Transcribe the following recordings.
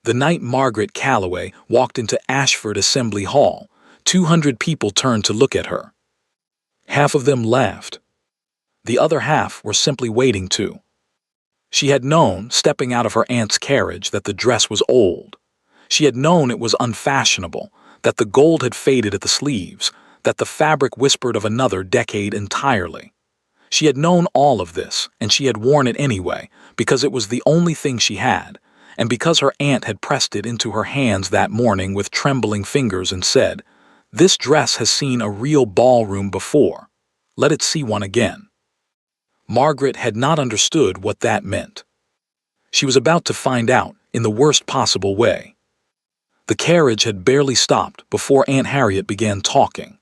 The night Margaret Calloway walked into Ashford Assembly Hall, 200 people turned to look at her. Half of them laughed. The other half were simply waiting to. She had known, stepping out of her aunt's carriage, that the dress was old. She had known it was unfashionable, that the gold had faded at the sleeves, that the fabric whispered of another decade entirely. She had known all of this, and she had worn it anyway, because it was the only thing she had, and because her aunt had pressed it into her hands that morning with trembling fingers and said, "This dress has seen a real ballroom before. Let it see one again." Margaret had not understood what that meant. She was about to find out in the worst possible way. The carriage had barely stopped before Aunt Harriet began talking.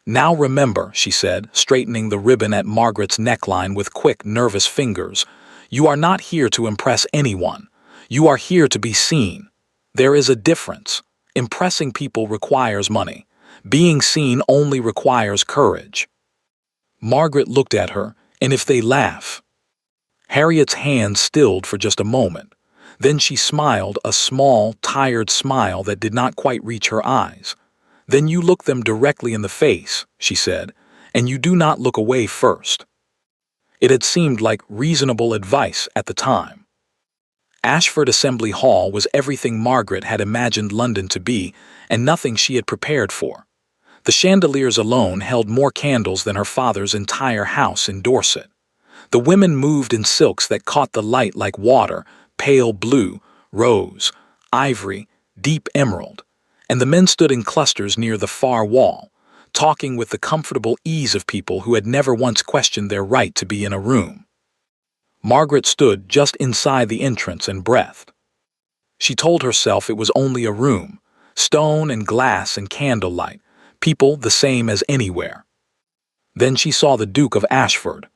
"Now remember," she said, straightening the ribbon at Margaret's neckline with quick, nervous fingers, "you are not here to impress anyone. You are here to be seen. There is a difference. Impressing people requires money. Being seen only requires courage." Margaret looked at her, and if they laugh. Harriet's hand stilled for just a moment. Then she smiled, a small, tired smile that did not quite reach her eyes. "Then you look them directly in the face," she said, "and you do not look away first." It had seemed like reasonable advice at the time. Ashford Assembly Hall was everything Margaret had imagined London to be, and nothing she had prepared for. The chandeliers alone held more candles than her father's entire house in Dorset. The women moved in silks that caught the light like water, pale blue, rose, ivory, deep emerald, and the men stood in clusters near the far wall, talking with the comfortable ease of people who had never once questioned their right to be in a room. Margaret stood just inside the entrance and breathed. She told herself it was only a room, stone and glass and candlelight, people the same as anywhere. Then she saw the Duke of Ashford.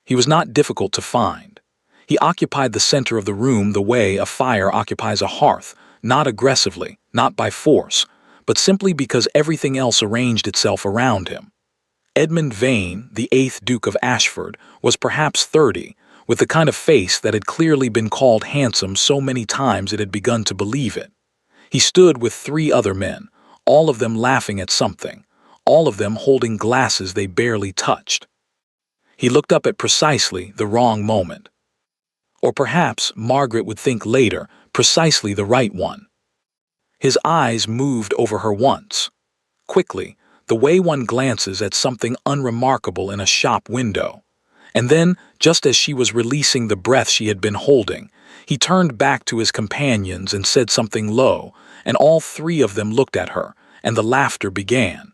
He was not difficult to find. He occupied the center of the room the way a fire occupies a hearth, not aggressively, not by force, but simply because everything else arranged itself around him. Edmund Vane, the 8th Duke of Ashford, was perhaps 30, with the kind of face that had clearly been called handsome so many times it had begun to believe it. He stood with 3 other men, all of them laughing at something, all of them holding glasses they barely touched. He looked up at precisely the wrong moment. Or perhaps, Margaret would think later, precisely the right one. His eyes moved over her once. Quickly, the way one glances at something unremarkable in a shop window. And then, just as she was releasing the breath she had been holding, he turned back to his companions and said something low, and all 3 of them looked at her, and the laughter began.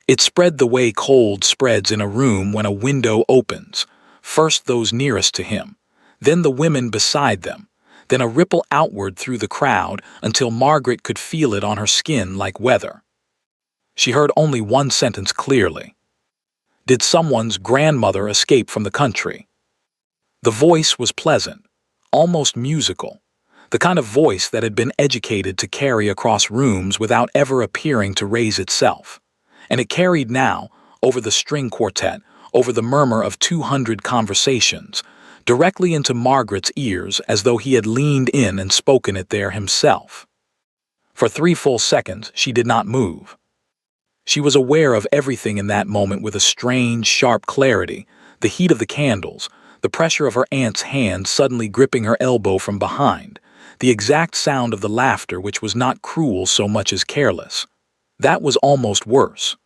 It spread the way cold spreads in a room when a window opens, first those nearest to him, then the women beside them, then a ripple outward through the crowd until Margaret could feel it on her skin like weather. She heard only one sentence clearly. Did someone's grandmother escape from the country? The voice was pleasant, almost musical, the kind of voice that had been educated to carry across rooms without ever appearing to raise itself. And it carried now, over the string quartet, over the murmur of 200 conversations, directly into Margaret's ears as though he had leaned in and spoken it there himself. For 3 full seconds she did not move. She was aware of everything in that moment with a strange, sharp clarity, the heat of the candles, the pressure of her aunt's hand suddenly gripping her elbow from behind, the exact sound of the laughter which was not cruel so much as careless. That was almost worse.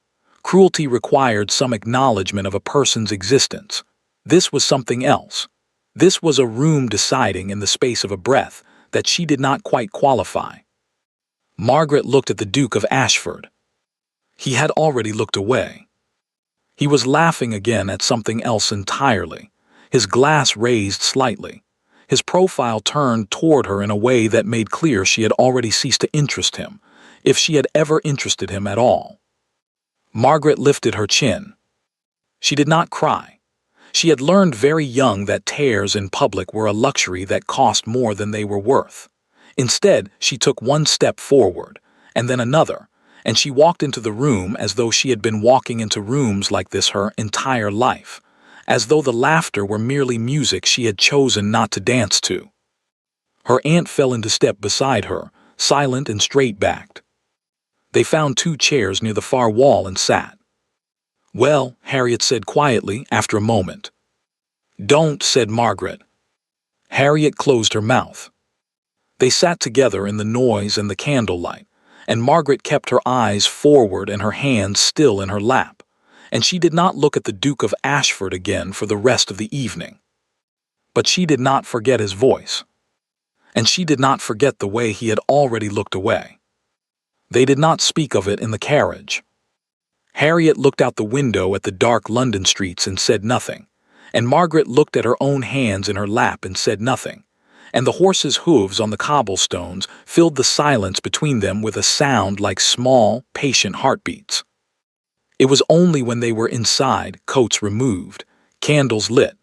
Cruelty required some acknowledgement of a person's existence. This was something else. This was a room deciding in the space of a breath that she did not quite qualify. Margaret looked at the Duke of Ashford. He had already looked away. He was laughing again at something else entirely, his glass raised slightly, his profile turned toward her in a way that made clear she had already ceased to interest him, if she had ever interested him at all. Margaret lifted her chin. She did not cry. She had learned very young that tears in public were a luxury that cost more than they were worth. Instead, she took one step forward, and then another, and she walked into the room as though she had been walking into rooms like this her entire life, as though the laughter were merely music she had chosen not to dance to. Her aunt fell into step beside her, silent and straight-backed. They found 2 chairs near the far wall and sat. "Well," Harriet said quietly after a moment. "Don't," said Margaret. Harriet closed her mouth. They sat together in the noise and the candlelight, and Margaret kept her eyes forward and her hands still in her lap, and she did not look at the Duke of Ashford again for the rest of the evening. But she did not forget his voice, and she did not forget the way he had already looked away. They did not speak of it in the carriage. Harriet looked out the window at the dark London streets and said nothing, and Margaret looked at her own hands in her lap and said nothing, and the horses' hooves on the cobblestones filled the silence between them with a sound like small, patient heartbeats. It was only when they were inside, coats removed, candles lit,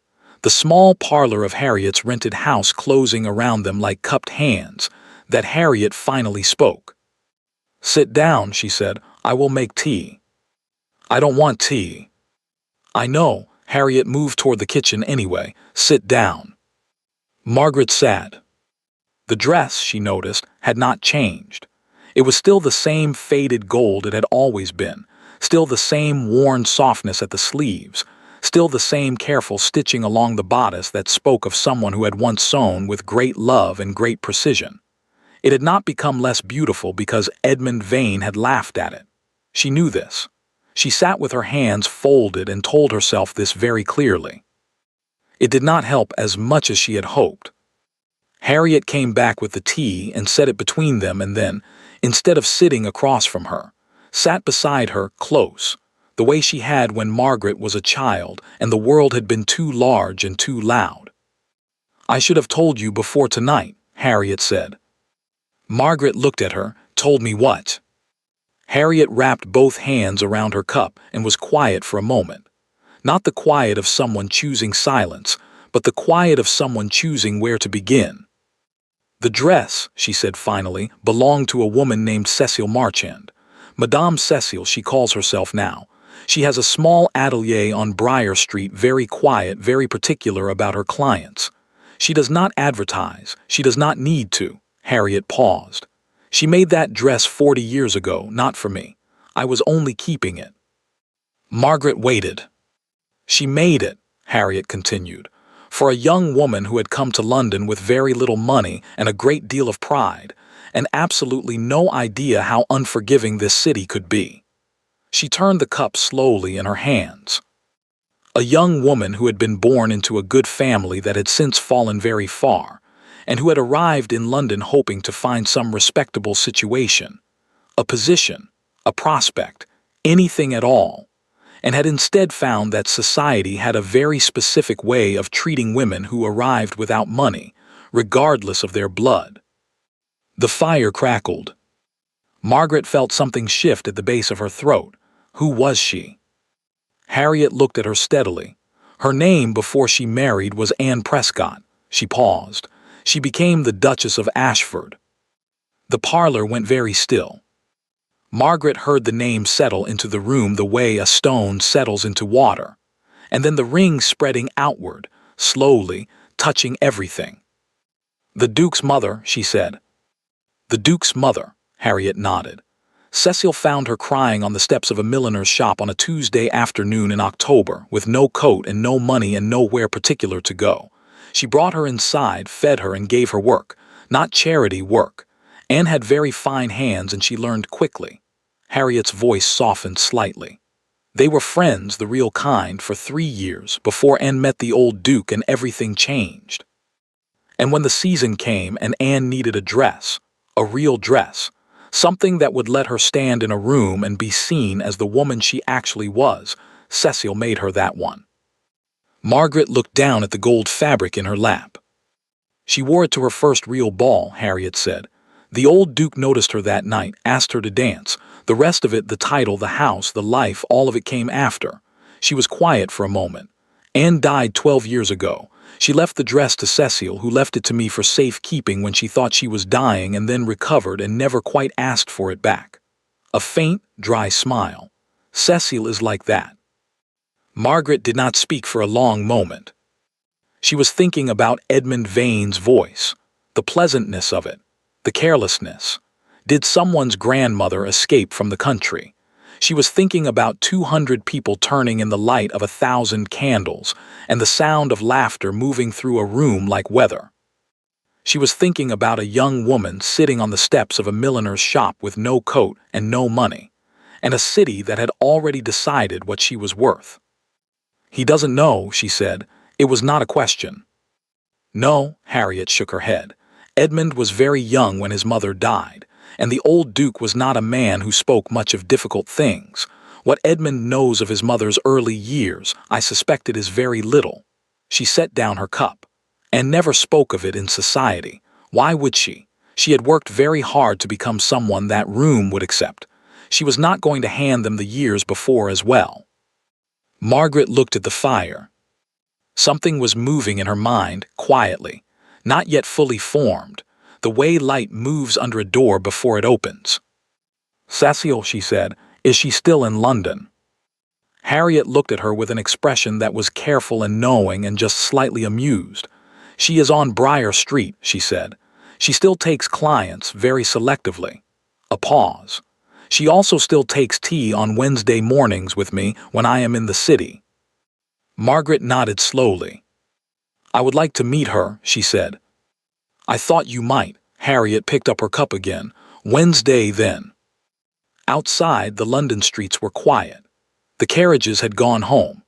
the small parlor of Harriet's rented house closing around them like cupped hands, that Harriet finally spoke. "Sit down," she said. "I will make tea." "I don't want tea." "I know." Harriet moved toward the kitchen anyway. "Sit down." Margaret sat. The dress, she noticed, had not changed. It was still the same faded gold it had always been, still the same worn softness at the sleeves, still the same careful stitching along the bodice that spoke of someone who had once sewn with great love and great precision. It had not become less beautiful because Edmund Vane had laughed at it. She knew this. She sat with her hands folded and told herself this very clearly. It did not help as much as she had hoped. Harriet came back with the tea and set it between them and then, instead of sitting across from her, sat beside her close, the way she had when Margaret was a child and the world had been too large and too loud. "I should have told you before tonight," Harriet said. Margaret looked at her. "Told me what?" Harriet wrapped both hands around her cup and was quiet for a moment. Not the quiet of someone choosing silence, but the quiet of someone choosing where to begin. "The dress," she said finally, "belonged to a woman named Cecile Marchand. Madame Cecile, she calls herself now. She has a small atelier on Briar Street, very quiet, very particular about her clients. She does not advertise, she does not need to." Harriet paused. "She made that dress 40 years ago, not for me. I was only keeping it." Margaret waited. "She made it," Harriet continued, "for a young woman who had come to London with very little money and a great deal of pride, and absolutely no idea how unforgiving this city could be." She turned the cup slowly in her hands. "A young woman who had been born into a good family that had since fallen very far, and who had arrived in London hoping to find some respectable situation, a position, a prospect, anything at all, and had instead found that society had a very specific way of treating women who arrived without money, regardless of their blood." The fire crackled. Margaret felt something shift at the base of her throat. Who was she? Harriet looked at her steadily. Her name before she married was Anne Prescott. She paused. She became the Duchess of Ashford. The parlor went very still. Margaret heard the name settle into the room the way a stone settles into water, and then the ring spreading outward, slowly, touching everything. "The Duke's mother," she said. "The Duke's mother," Harriet nodded. "Cecile found her crying on the steps of a milliner's shop on a Tuesday afternoon in October, with no coat and no money and nowhere particular to go. She brought her inside, fed her and gave her work, not charity work. Anne had very fine hands and she learned quickly." Harriet's voice softened slightly. "They were friends, the real kind, for 3 years before Anne met the old Duke and everything changed. And when the season came and Anne needed a dress, a real dress, something that would let her stand in a room and be seen as the woman she actually was, Cecile made her that one." Margaret looked down at the gold fabric in her lap. "She wore it to her first real ball," Harriet said. "The old Duke noticed her that night, asked her to dance. The rest of it, the title, the house, the life, all of it came after. She was quiet for a moment. Anne died 12 years ago. She left the dress to Cecile, who left it to me for safekeeping when she thought she was dying and then recovered and never quite asked for it back." A faint, dry smile. "Cecile is like that." Margaret did not speak for a long moment. She was thinking about Edmund Vane's voice. The pleasantness of it. The carelessness. Did someone's grandmother escape from the country? She was thinking about 200 people turning in the light of 1,000 candles, and the sound of laughter moving through a room like weather. She was thinking about a young woman sitting on the steps of a milliner's shop with no coat and no money, and a city that had already decided what she was worth. He doesn't know, she said. It was not a question. No, Harriet shook her head. Edmund was very young when his mother died, and the old Duke was not a man who spoke much of difficult things. What Edmund knows of his mother's early years, I suspected, is very little. She set down her cup, and never spoke of it in society. Why would she? She had worked very hard to become someone that room would accept. She was not going to hand them the years before as well. Margaret looked at the fire. Something was moving in her mind, quietly, not yet fully formed, the way light moves under a door before it opens. "Cecile," she said, "is she still in London?" Harriet looked at her with an expression that was careful and knowing and just slightly amused. "She is on Briar Street," she said. "She still takes clients, very selectively." A pause. "She also still takes tea on Wednesday mornings with me when I am in the city." Margaret nodded slowly. "I would like to meet her," she said. "I thought you might." Harriet picked up her cup again. "Wednesday, then." Outside, the London streets were quiet. The carriages had gone home.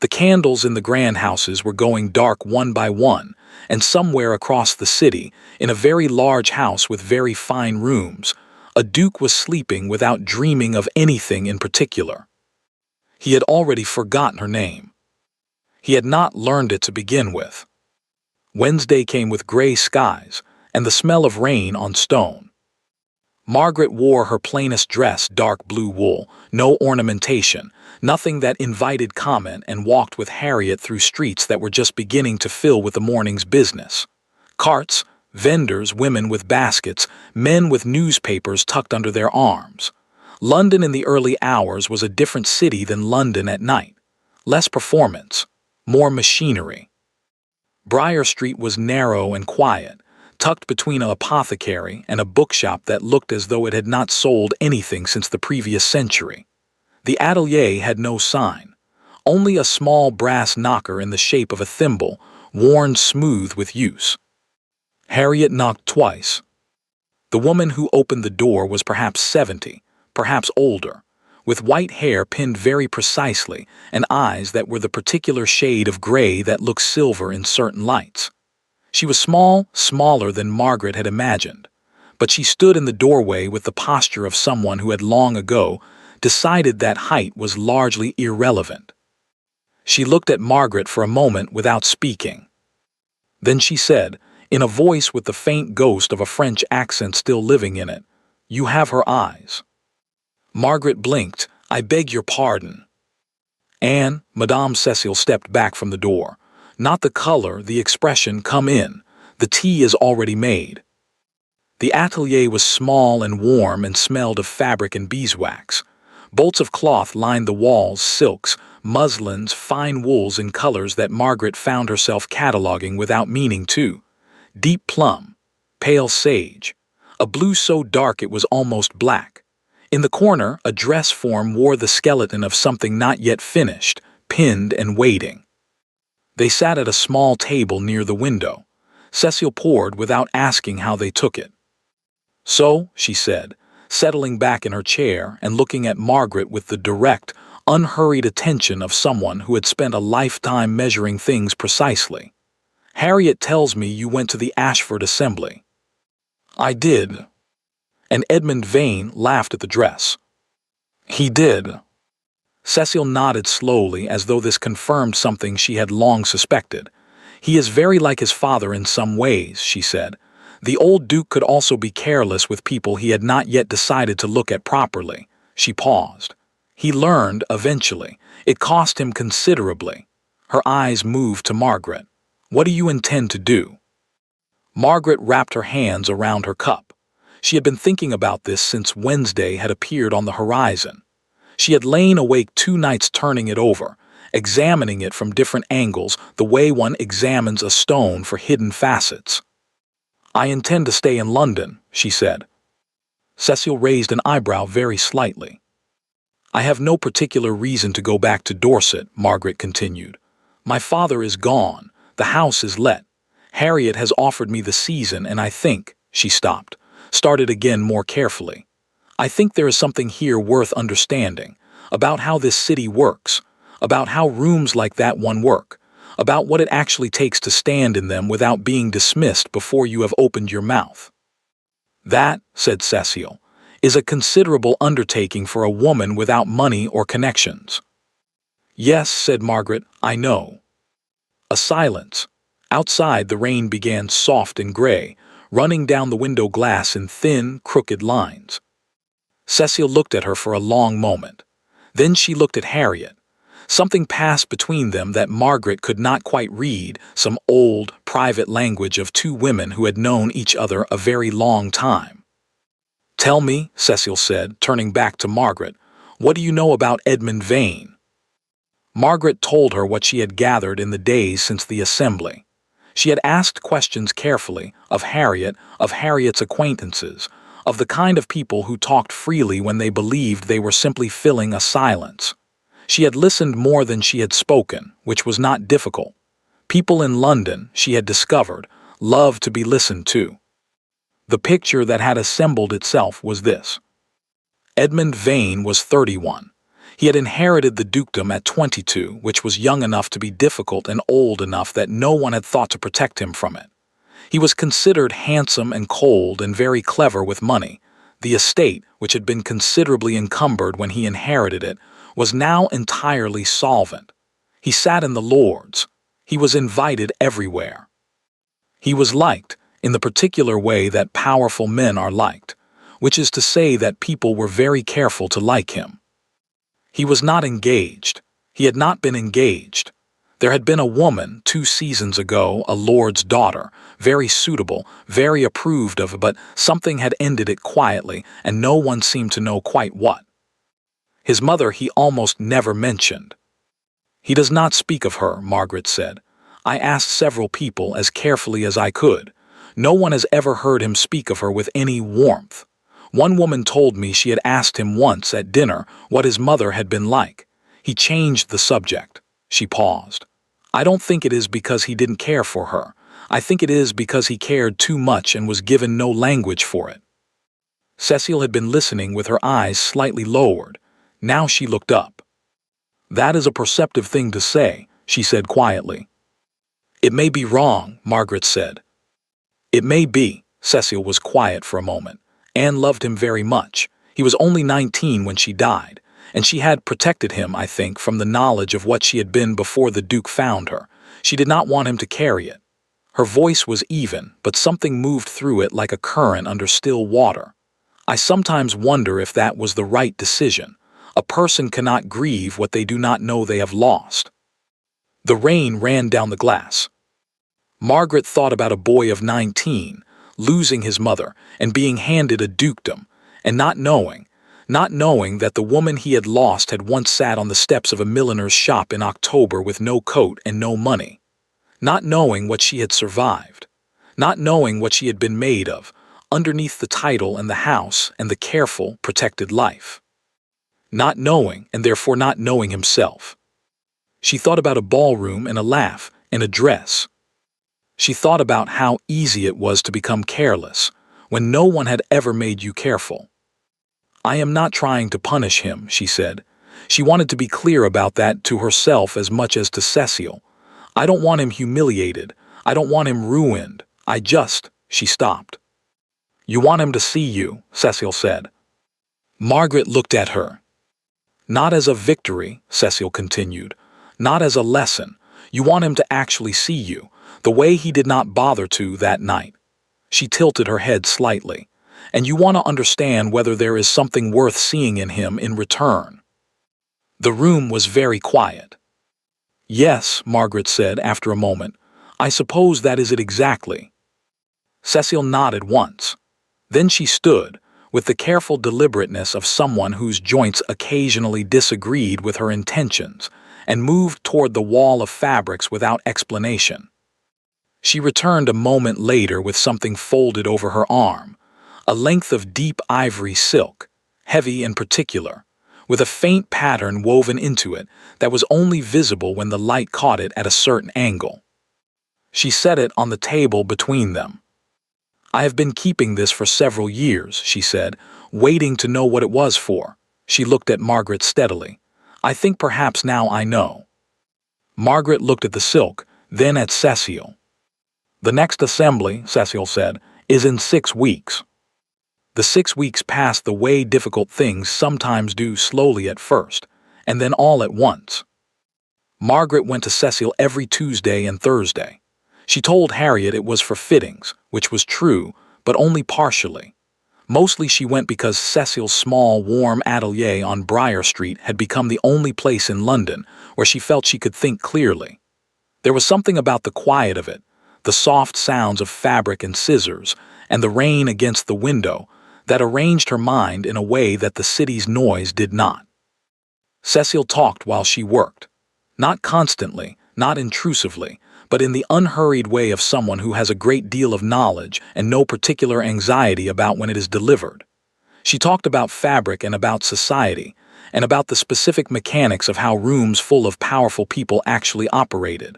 The candles in the grand houses were going dark one by one, and somewhere across the city, in a very large house with very fine rooms, a duke was sleeping without dreaming of anything in particular. He had already forgotten her name. He had not learned it to begin with. Wednesday came with gray skies and the smell of rain on stone. Margaret wore her plainest dress, dark blue wool, no ornamentation, nothing that invited comment, and walked with Harriet through streets that were just beginning to fill with the morning's business. Carts, vendors, women with baskets, men with newspapers tucked under their arms. London in the early hours was a different city than London at night. Less performance, more machinery. Briar Street was narrow and quiet, tucked between an apothecary and a bookshop that looked as though it had not sold anything since the previous century. The atelier had no sign, only a small brass knocker in the shape of a thimble, worn smooth with use. Harriet knocked twice. The woman who opened the door was perhaps 70, perhaps older, with white hair pinned very precisely and eyes that were the particular shade of gray that looks silver in certain lights. She was small, smaller than Margaret had imagined, but she stood in the doorway with the posture of someone who had long ago decided that height was largely irrelevant. She looked at Margaret for a moment without speaking. Then she said, in a voice with the faint ghost of a French accent still living in it, "You have her eyes." Margaret blinked. "I beg your pardon." Anne, Madame Cecile stepped back from the door. "Not the color, the expression. Come in. The tea is already made." The atelier was small and warm and smelled of fabric and beeswax. Bolts of cloth lined the walls, silks, muslins, fine wools in colors that Margaret found herself cataloging without meaning to. Deep plum, pale sage, a blue so dark it was almost black. In the corner, a dress form wore the skeleton of something not yet finished, pinned and waiting. They sat at a small table near the window. Cecile poured without asking how they took it. "So," she said, settling back in her chair and looking at Margaret with the direct, unhurried attention of someone who had spent a lifetime measuring things precisely. "Harriet tells me you went to the Ashford Assembly." "I did." And Edmund Vane laughed at the dress. "He did." Cecile nodded slowly as though this confirmed something she had long suspected. "He is very like his father in some ways," she said. "The old Duke could also be careless with people he had not yet decided to look at properly." She paused. "He learned, eventually. It cost him considerably." Her eyes moved to Margaret. "What do you intend to do?" Margaret wrapped her hands around her cup. She had been thinking about this since Wednesday had appeared on the horizon. She had lain awake 2 nights turning it over, examining it from different angles the way one examines a stone for hidden facets. I intend to stay in London, she said. Cecil raised an eyebrow very slightly. I have no particular reason to go back to Dorset, Margaret continued. My father is gone. The house is let. Harriet has offered me the season, and I think, she stopped, started again more carefully. I think there is something here worth understanding, about how this city works, about how rooms like that one work, about what it actually takes to stand in them without being dismissed before you have opened your mouth. That, said Cecile, is a considerable undertaking for a woman without money or connections. Yes, said Margaret, I know. A silence. Outside, the rain began soft and gray, running down the window glass in thin, crooked lines. Cecile looked at her for a long moment. Then she looked at Harriet. Something passed between them that Margaret could not quite read, some old, private language of two women who had known each other a very long time. Tell me, Cecile said, turning back to Margaret, what do you know about Edmund Vane? Margaret told her what she had gathered in the days since the assembly. She had asked questions carefully, of Harriet's acquaintances, of the kind of people who talked freely when they believed they were simply filling a silence. She had listened more than she had spoken, which was not difficult. People in London, she had discovered, loved to be listened to. The picture that had assembled itself was this. Edmund Vane was 31. He had inherited the dukedom at 22, which was young enough to be difficult and old enough that no one had thought to protect him from it. He was considered handsome and cold and very clever with money. The estate, which had been considerably encumbered when he inherited it, was now entirely solvent. He sat in the Lords. He was invited everywhere. He was liked in the particular way that powerful men are liked, which is to say that people were very careful to like him. He was not engaged. He had not been engaged. There had been a woman 2 seasons ago, a lord's daughter, very suitable, very approved of, but something had ended it quietly, and no one seemed to know quite what. His mother he almost never mentioned. He does not speak of her, Margaret said. I asked several people as carefully as I could. No one has ever heard him speak of her with any warmth. One woman told me she had asked him once at dinner what his mother had been like. He changed the subject. She paused. I don't think it is because he didn't care for her. I think it is because he cared too much and was given no language for it. Cecile had been listening with her eyes slightly lowered. Now she looked up. That is a perceptive thing to say, she said quietly. It may be wrong, Margaret said. It may be. Cecile was quiet for a moment. Anne loved him very much. He was only 19 when she died, and she had protected him, I think, from the knowledge of what she had been before the Duke found her. She did not want him to carry it. Her voice was even, but something moved through it like a current under still water. I sometimes wonder if that was the right decision. A person cannot grieve what they do not know they have lost. The rain ran down the glass. Margaret thought about a boy of 19, losing his mother and being handed a dukedom, and not knowing that the woman he had lost had once sat on the steps of a milliner's shop in October with no coat and no money, not knowing what she had survived, not knowing what she had been made of, underneath the title and the house and the careful, protected life. Not knowing, and therefore not knowing himself. She thought about a ballroom and a laugh and a dress. She thought about how easy it was to become careless, when no one had ever made you careful. I am not trying to punish him, she said. She wanted to be clear about that to herself as much as to Cecile. I don't want him humiliated. I don't want him ruined. She stopped. You want him to see you, Cecile said. Margaret looked at her. Not as a victory, Cecile continued. Not as a lesson. You want him to actually see you, the way he did not bother to that night. She tilted her head slightly. And you want to understand whether there is something worth seeing in him in return. The room was very quiet. Yes, Margaret said after a moment. I suppose that is it exactly. Cecile nodded once. Then she stood, with the careful deliberateness of someone whose joints occasionally disagreed with her intentions, and moved toward the wall of fabrics without explanation. She returned a moment later with something folded over her arm, a length of deep ivory silk, heavy and particular, with a faint pattern woven into it that was only visible when the light caught it at a certain angle. She set it on the table between them. "I have been keeping this for several years," she said, waiting to know what it was for. She looked at Margaret steadily. "I think perhaps now I know." Margaret looked at the silk, then at Cecile. "The next assembly," Cecile said, "is in 6 weeks." The 6 weeks passed the way difficult things sometimes do, slowly at first, and then all at once. Margaret went to Cecile every Tuesday and Thursday. She told Harriet it was for fittings, which was true, but only partially. Mostly she went because Cecile's small, warm atelier on Briar Street had become the only place in London where she felt she could think clearly. There was something about the quiet of it, the soft sounds of fabric and scissors, and the rain against the window, that arranged her mind in a way that the city's noise did not. Cecile talked while she worked. Not constantly, not intrusively, but in the unhurried way of someone who has a great deal of knowledge and no particular anxiety about when it is delivered. She talked about fabric and about society, and about the specific mechanics of how rooms full of powerful people actually operated.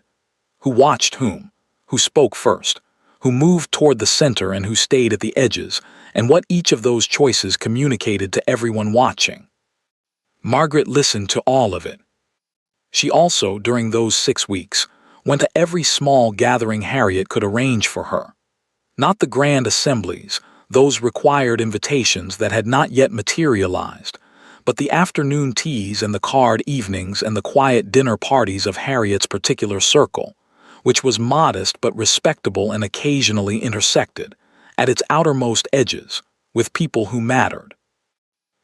Who watched whom, who spoke first, who moved toward the center and who stayed at the edges, and what each of those choices communicated to everyone watching. Margaret listened to all of it. She also, during those 6 weeks, went to every small gathering Harriet could arrange for her. Not the grand assemblies, those required invitations that had not yet materialized, but the afternoon teas and the card evenings and the quiet dinner parties of Harriet's particular circle, which was modest but respectable and occasionally intersected, at its outermost edges, with people who mattered.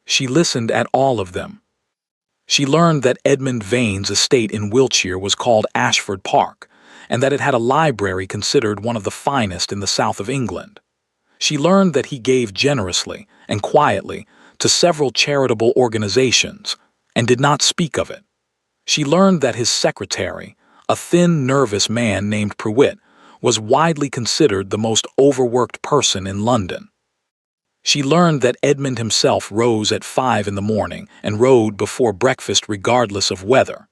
She listened at all of them. She learned that Edmund Vane's estate in Wiltshire was called Ashford Park, and that it had a library considered one of the finest in the south of England. She learned that he gave generously and quietly to several charitable organizations, and did not speak of it. She learned that his secretary, a thin, nervous man named Prewitt, was widely considered the most overworked person in London. She learned that Edmund himself rose at 5 in the morning and rode before breakfast regardless of weather,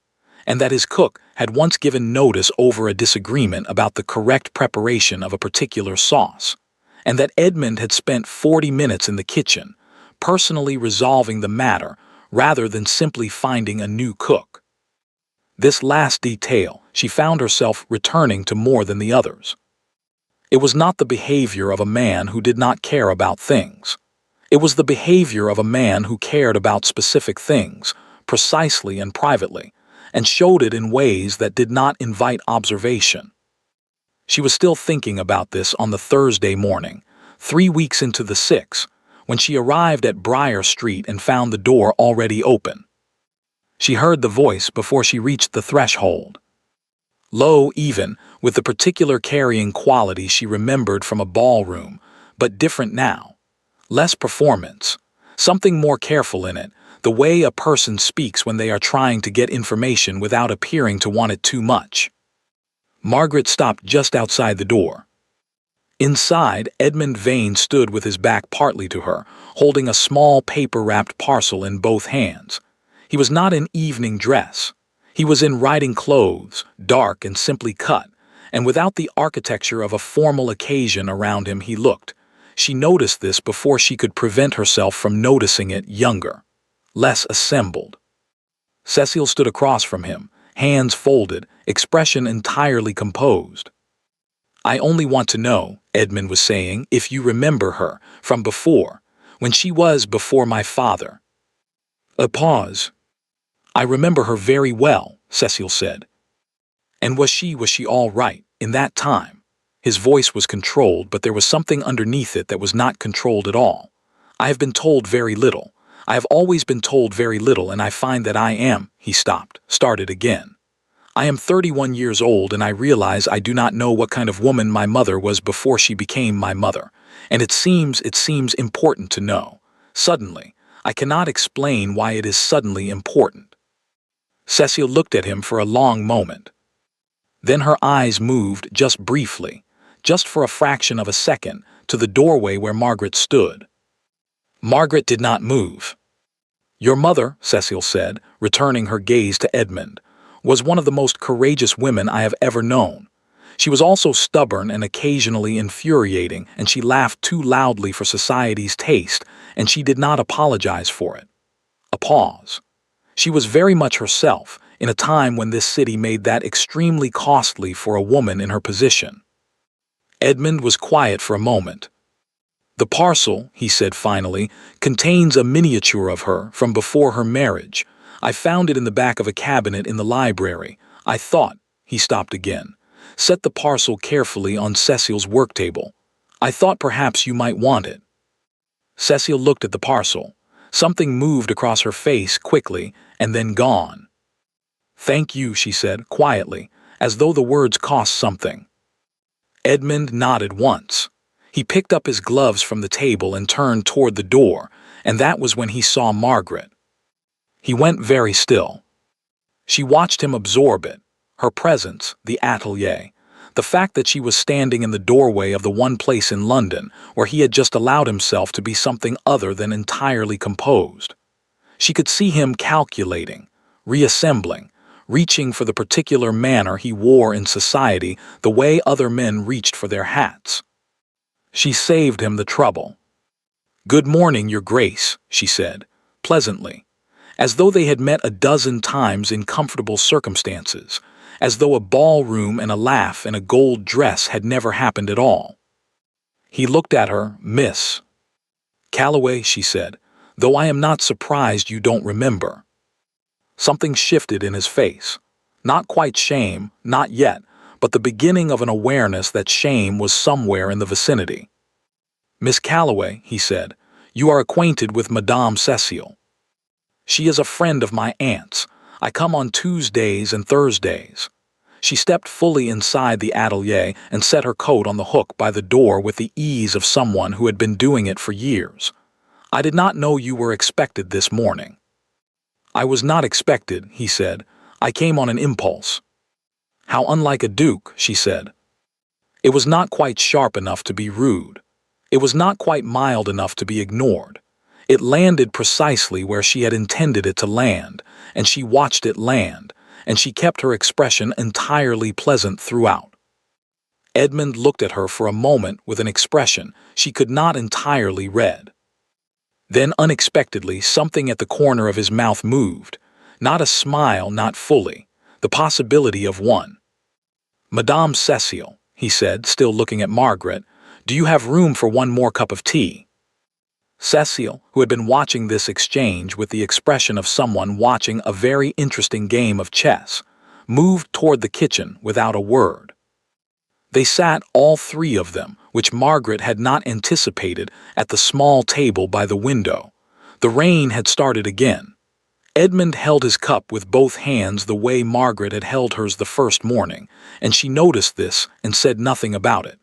and that his cook had once given notice over a disagreement about the correct preparation of a particular sauce, and that Edmund had spent 40 minutes in the kitchen, personally resolving the matter rather than simply finding a new cook. This last detail she found herself returning to more than the others. It was not the behavior of a man who did not care about things. It was the behavior of a man who cared about specific things, precisely and privately, and showed it in ways that did not invite observation. She was still thinking about this on the Thursday morning, 3 weeks into the 6, when she arrived at Briar Street and found the door already open. She heard the voice before she reached the threshold. Low even, with the particular carrying quality she remembered from a ballroom, but different now. Less performance, something more careful in it, the way a person speaks when they are trying to get information without appearing to want it too much. Margaret stopped just outside the door. Inside, Edmund Vane stood with his back partly to her, holding a small paper-wrapped parcel in both hands. He was not in evening dress. He was in riding clothes, dark and simply cut, and without the architecture of a formal occasion around him he looked. She noticed this before she could prevent herself from noticing it younger, less assembled. Cecile stood across from him, hands folded, expression entirely composed. "I only want to know," Edmund was saying, "if you remember her, from before, when she was before my father." A pause. "I remember her very well," Cecile said. "And was she all right, in that time?" His voice was controlled, but there was something underneath it that was not controlled at all. "I have been told very little. I have always been told very little, and I find that I am—" He stopped, started again. "I am 31 years old, and I realize I do not know what kind of woman my mother was before she became my mother, and it seems important to know. Suddenly. I cannot explain why it is suddenly important." Cecile looked at him for a long moment. Then her eyes moved just briefly, just for a fraction of a second, to the doorway where Margaret stood. Margaret did not move. Your mother, Cecile said, returning her gaze to Edmund, was one of the most courageous women I have ever known. She was also stubborn and occasionally infuriating, and she laughed too loudly for society's taste, and she did not apologize for it. A pause. She was very much herself, in a time when this city made that extremely costly for a woman in her position. Edmund was quiet for a moment. The parcel, he said finally, contains a miniature of her from before her marriage. I found it in the back of a cabinet in the library. I thought, he stopped again, set the parcel carefully on Cecile's work table. I thought perhaps you might want it. Cecile looked at the parcel. Something moved across her face quickly and then gone. Thank you, she said, quietly, as though the words cost something. Edmund nodded once. He picked up his gloves from the table and turned toward the door, and that was when he saw Margaret. He went very still. She watched him absorb it, her presence, the atelier, the fact that she was standing in the doorway of the one place in London where he had just allowed himself to be something other than entirely composed. She could see him calculating, reassembling, reaching for the particular manner he wore in society the way other men reached for their hats. She saved him the trouble. "Good morning, Your Grace," she said, pleasantly, as though they had met a dozen times in comfortable circumstances, as though a ballroom and a laugh and a gold dress had never happened at all. He looked at her, "Miss Calloway," she said, "though I am not surprised you don't remember." Something shifted in his face. Not quite shame, not yet, but the beginning of an awareness that shame was somewhere in the vicinity. "Miss Calloway," he said, "you are acquainted with Madame Cecile. She is a friend of my aunt's. I come on Tuesdays and Thursdays." She stepped fully inside the atelier and set her coat on the hook by the door with the ease of someone who had been doing it for years. "I did not know you were expected this morning." "I was not expected," he said. "I came on an impulse." "How unlike a duke," she said. It was not quite sharp enough to be rude. It was not quite mild enough to be ignored. It landed precisely where she had intended it to land, and she watched it land, and she kept her expression entirely pleasant throughout. Edmund looked at her for a moment with an expression she could not entirely read. Then unexpectedly something at the corner of his mouth moved. Not a smile, not fully. The possibility of one. "Madame Cecile," he said, still looking at Margaret, "do you have room for one more cup of tea?" Cecile, who had been watching this exchange with the expression of someone watching a very interesting game of chess, moved toward the kitchen without a word. They sat, all three of them, which Margaret had not anticipated, at the small table by the window. The rain had started again. Edmund held his cup with both hands the way Margaret had held hers the first morning, and she noticed this and said nothing about it.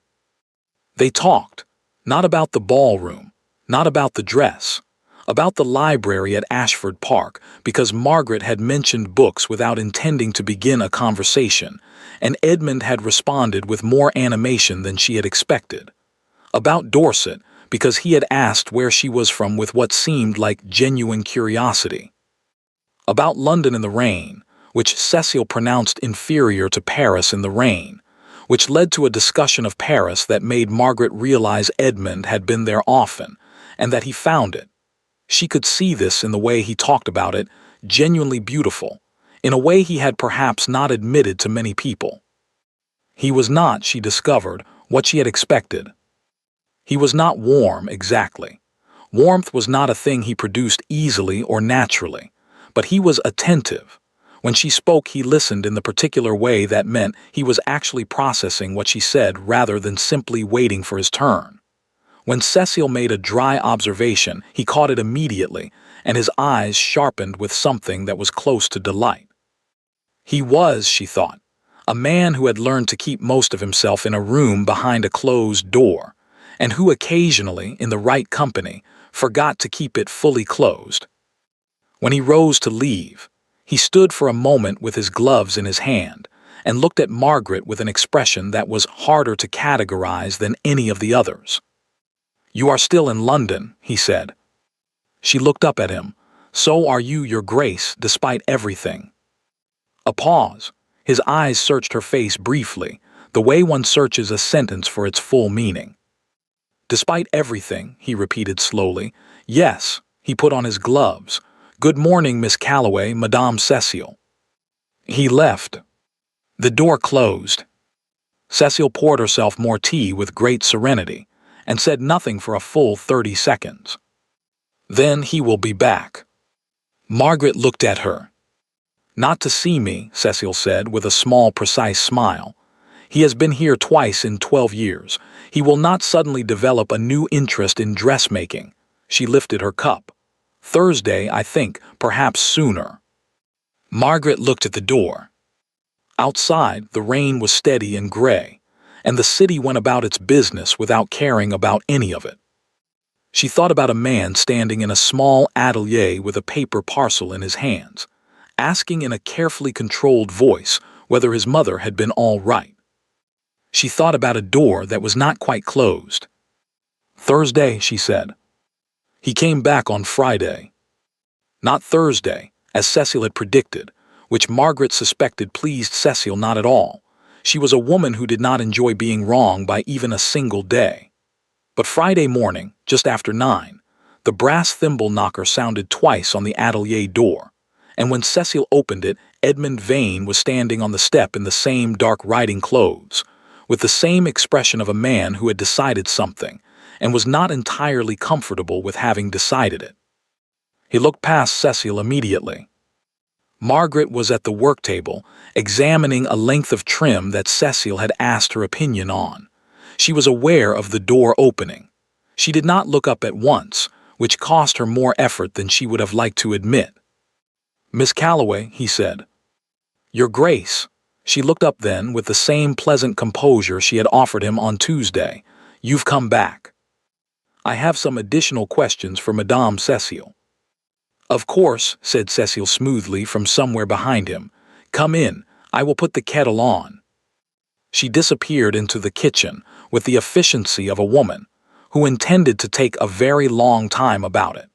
They talked, not about the ballroom, not about the dress, about the library at Ashford Park, because Margaret had mentioned books without intending to begin a conversation, and Edmund had responded with more animation than she had expected. About Dorset, because he had asked where she was from with what seemed like genuine curiosity. About London in the rain, which Cecile pronounced inferior to Paris in the rain, which led to a discussion of Paris that made Margaret realize Edmund had been there often, and that he found it. She could see this in the way he talked about it, genuinely beautiful, in a way he had perhaps not admitted to many people. He was not, she discovered, what she had expected. He was not warm, exactly. Warmth was not a thing he produced easily or naturally, but he was attentive. When she spoke, he listened in the particular way that meant he was actually processing what she said rather than simply waiting for his turn. When Cecile made a dry observation, he caught it immediately, and his eyes sharpened with something that was close to delight. He was, she thought, a man who had learned to keep most of himself in a room behind a closed door, and who occasionally, in the right company, forgot to keep it fully closed. When he rose to leave, he stood for a moment with his gloves in his hand, and looked at Margaret with an expression that was harder to categorize than any of the others. "You are still in London," he said. She looked up at him. "So are you, Your Grace, despite everything." A pause. His eyes searched her face briefly, the way one searches a sentence for its full meaning. "Despite everything," he repeated slowly. "Yes." He put on his gloves. "Good morning, Miss Calloway, Madame Cecile." He left. The door closed. Cecile poured herself more tea with great serenity, and said nothing for a full 30 seconds. "Then he will be back." Margaret looked at her. "Not to see me," Cecile said with a small, precise smile. "He has been here twice in 12 years. He will not suddenly develop a new interest in dressmaking." She lifted her cup. "Thursday, I think, perhaps sooner." Margaret looked at the door. Outside, the rain was steady and gray, and the city went about its business without caring about any of it. She thought about a man standing in a small atelier with a paper parcel in his hands, asking in a carefully controlled voice whether his mother had been all right. She thought about a door that was not quite closed. "Thursday," she said. He came back on Friday. Not Thursday, as Cecile had predicted, which Margaret suspected pleased Cecile not at all. She was a woman who did not enjoy being wrong by even a single day. But Friday morning, just after 9, the brass thimble knocker sounded twice on the atelier door, and when Cecile opened it, Edmund Vane was standing on the step in the same dark riding clothes, with the same expression of a man who had decided something, and was not entirely comfortable with having decided it. He looked past Cecile immediately. Margaret was at the work table, examining a length of trim that Cecile had asked her opinion on. She was aware of the door opening. She did not look up at once, which cost her more effort than she would have liked to admit. "Miss Calloway," he said. "Your Grace." She looked up then with the same pleasant composure she had offered him on Tuesday. "You've come back." "I have some additional questions for Madame Cecile." "Of course," said Cecile smoothly from somewhere behind him. "Come in. I will put the kettle on." She disappeared into the kitchen with the efficiency of a woman who intended to take a very long time about it.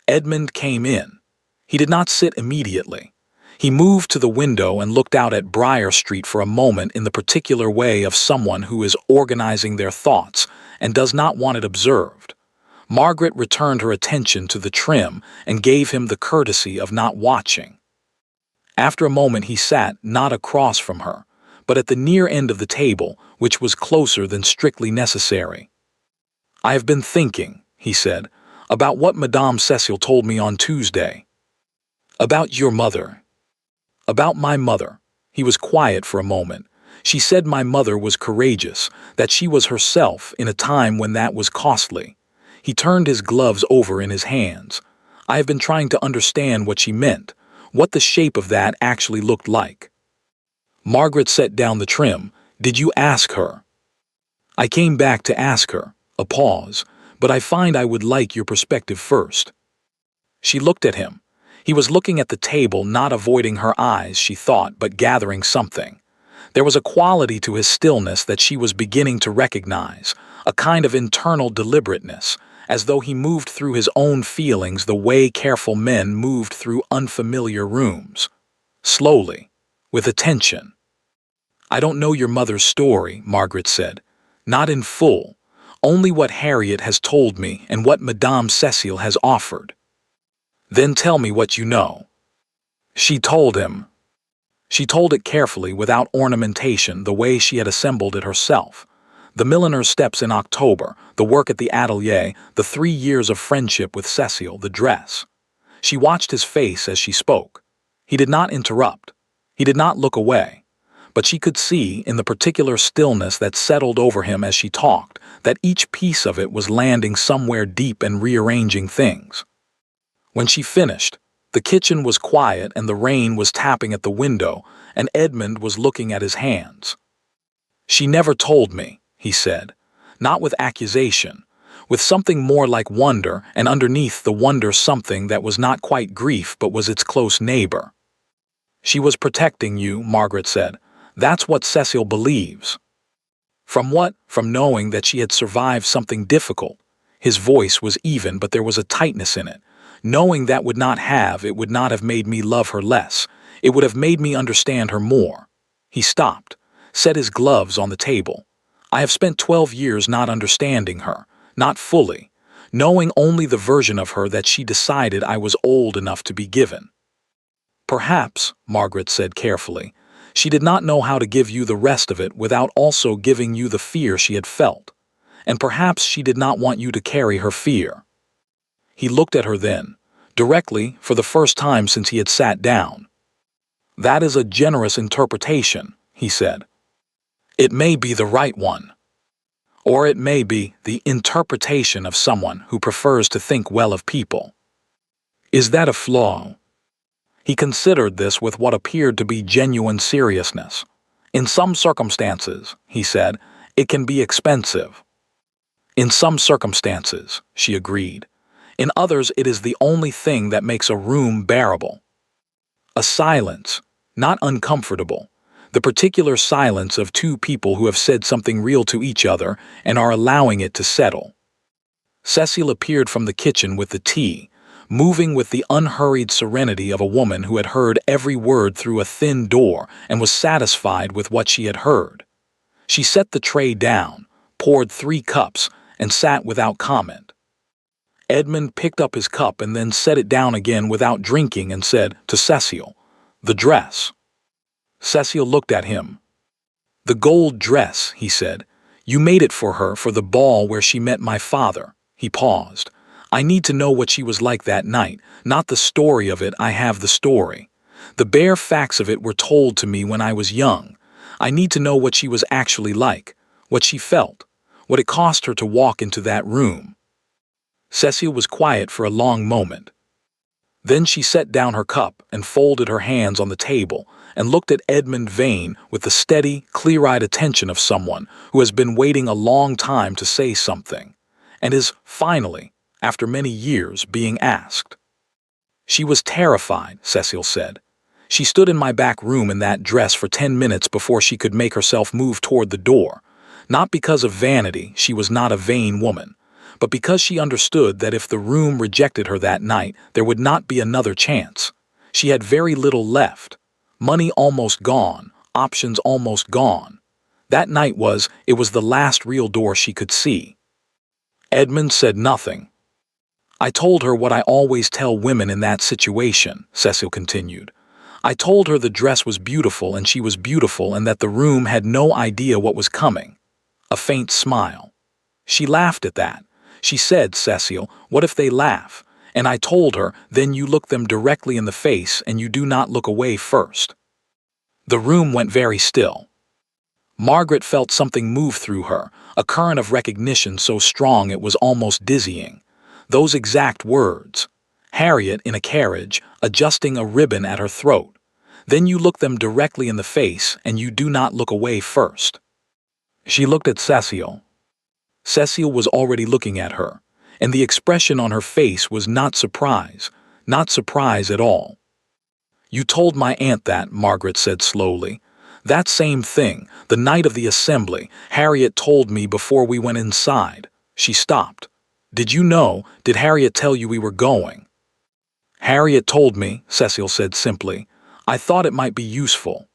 Edmund came in. He did not sit immediately. He moved to the window and looked out at Briar Street for a moment in the particular way of someone who is organizing their thoughts and does not want it observed. Margaret returned her attention to the trim and gave him the courtesy of not watching. After a moment he sat not across from her, but at the near end of the table, which was closer than strictly necessary. "I have been thinking," he said, "about what Madame Cecile told me on Tuesday." "About your mother." "About my mother." He was quiet for a moment. "She said my mother was courageous, that she was herself in a time when that was costly." He turned his gloves over in his hands. "I have been trying to understand what she meant, what the shape of that actually looked like." Margaret set down the trim. "Did you ask her?" "I came back to ask her." A pause. "But I find I would like your perspective first." She looked at him. He was looking at the table, not avoiding her eyes, she thought, but gathering something. There was a quality to his stillness that she was beginning to recognize, a kind of internal deliberateness, as though he moved through his own feelings the way careful men moved through unfamiliar rooms. Slowly, with attention. "I don't know your mother's story," Margaret said. "Not in full. Only what Harriet has told me and what Madame Cecile has offered." "Then tell me what you know." She told him. She told it carefully, without ornamentation, the way she had assembled it herself. The milliner's steps in October, the work at the atelier, the 3 years of friendship with Cecile, the dress. She watched his face as she spoke. He did not interrupt. He did not look away. But she could see, in the particular stillness that settled over him as she talked, that each piece of it was landing somewhere deep and rearranging things. When she finished, the kitchen was quiet and the rain was tapping at the window, and Edmund was looking at his hands. "She never told me," he said, not with accusation, with something more like wonder, and underneath the wonder something that was not quite grief but was its close neighbor. "She was protecting you," Margaret said. That's what Cecil believes. From what? From knowing that she had survived something difficult. His voice was even, but there was a tightness in it. Knowing that it would not have made me love her less. It would have made me understand her more. He stopped, set his gloves on the table. I have spent 12 years not understanding her, not fully, knowing only the version of her that she decided I was old enough to be given. Perhaps, Margaret said carefully, she did not know how to give you the rest of it without also giving you the fear she had felt. And perhaps she did not want you to carry her fear. He looked at her then, directly, for the first time since he had sat down. That is a generous interpretation, he said. It may be the right one. Or it may be the interpretation of someone who prefers to think well of people. Is that a flaw? He considered this with what appeared to be genuine seriousness. In some circumstances, he said, it can be expensive. In some circumstances, she agreed. In others, it is the only thing that makes a room bearable. A silence, not uncomfortable. The particular silence of two people who have said something real to each other and are allowing it to settle. Cecil appeared from the kitchen with the tea, moving with the unhurried serenity of a woman who had heard every word through a thin door and was satisfied with what she had heard. She set the tray down, poured 3 cups, and sat without comment. Edmund picked up his cup and then set it down again without drinking and said to Cecil, "The dress." Cecil looked at him. "The gold dress," he said. "You made it for her for the ball where she met my father." He paused. "I need to know what she was like that night, not the story of it. I have the story. The bare facts of it were told to me when I was young. I need to know what she was actually like, what she felt, what it cost her to walk into that room." Cecil was quiet for a long moment. Then she set down her cup and folded her hands on the table and looked at Edmund Vane with the steady, clear-eyed attention of someone who has been waiting a long time to say something, and is finally, after many years, being asked. "She was terrified," Cecil said. "She stood in my back room in that dress for 10 minutes before she could make herself move toward the door. Not because of vanity, she was not a vain woman, but because she understood that if the room rejected her that night, there would not be another chance. She had very little left. Money almost gone, options almost gone. That night it was the last real door she could see." Edmund said nothing. "I told her what I always tell women in that situation," Cecil continued. "I told her the dress was beautiful and she was beautiful and that the room had no idea what was coming." A faint smile. "She laughed at that. She said, 'Cecil, what if they laugh?' And I told her, 'Then you look them directly in the face and you do not look away first.'" The room went very still. Margaret felt something move through her, a current of recognition so strong it was almost dizzying. Those exact words. Harriet in a carriage, adjusting a ribbon at her throat. "Then you look them directly in the face and you do not look away first." She looked at Cecil. Cecil was already looking at her, and the expression on her face was not surprise at all. "You told my aunt that," Margaret said slowly. "That same thing, the night of the assembly, Harriet told me before we went inside." She stopped. "Did you know? Did Harriet tell you we were going?" "Harriet told me," Cecil said simply. "I thought it might be useful."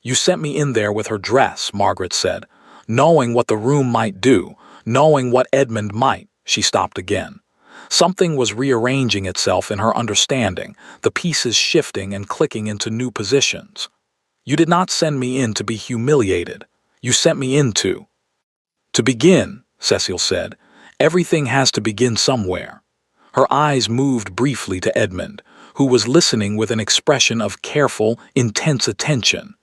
"You sent me in there with her dress," Margaret said, "knowing what the room might do, knowing what Edmund might." She stopped again. Something was rearranging itself in her understanding, the pieces shifting and clicking into new positions. "You did not send me in to be humiliated. You sent me in to begin," Cecil said. "Everything has to begin somewhere." Her eyes moved briefly to Edmund, who was listening with an expression of careful, intense attention.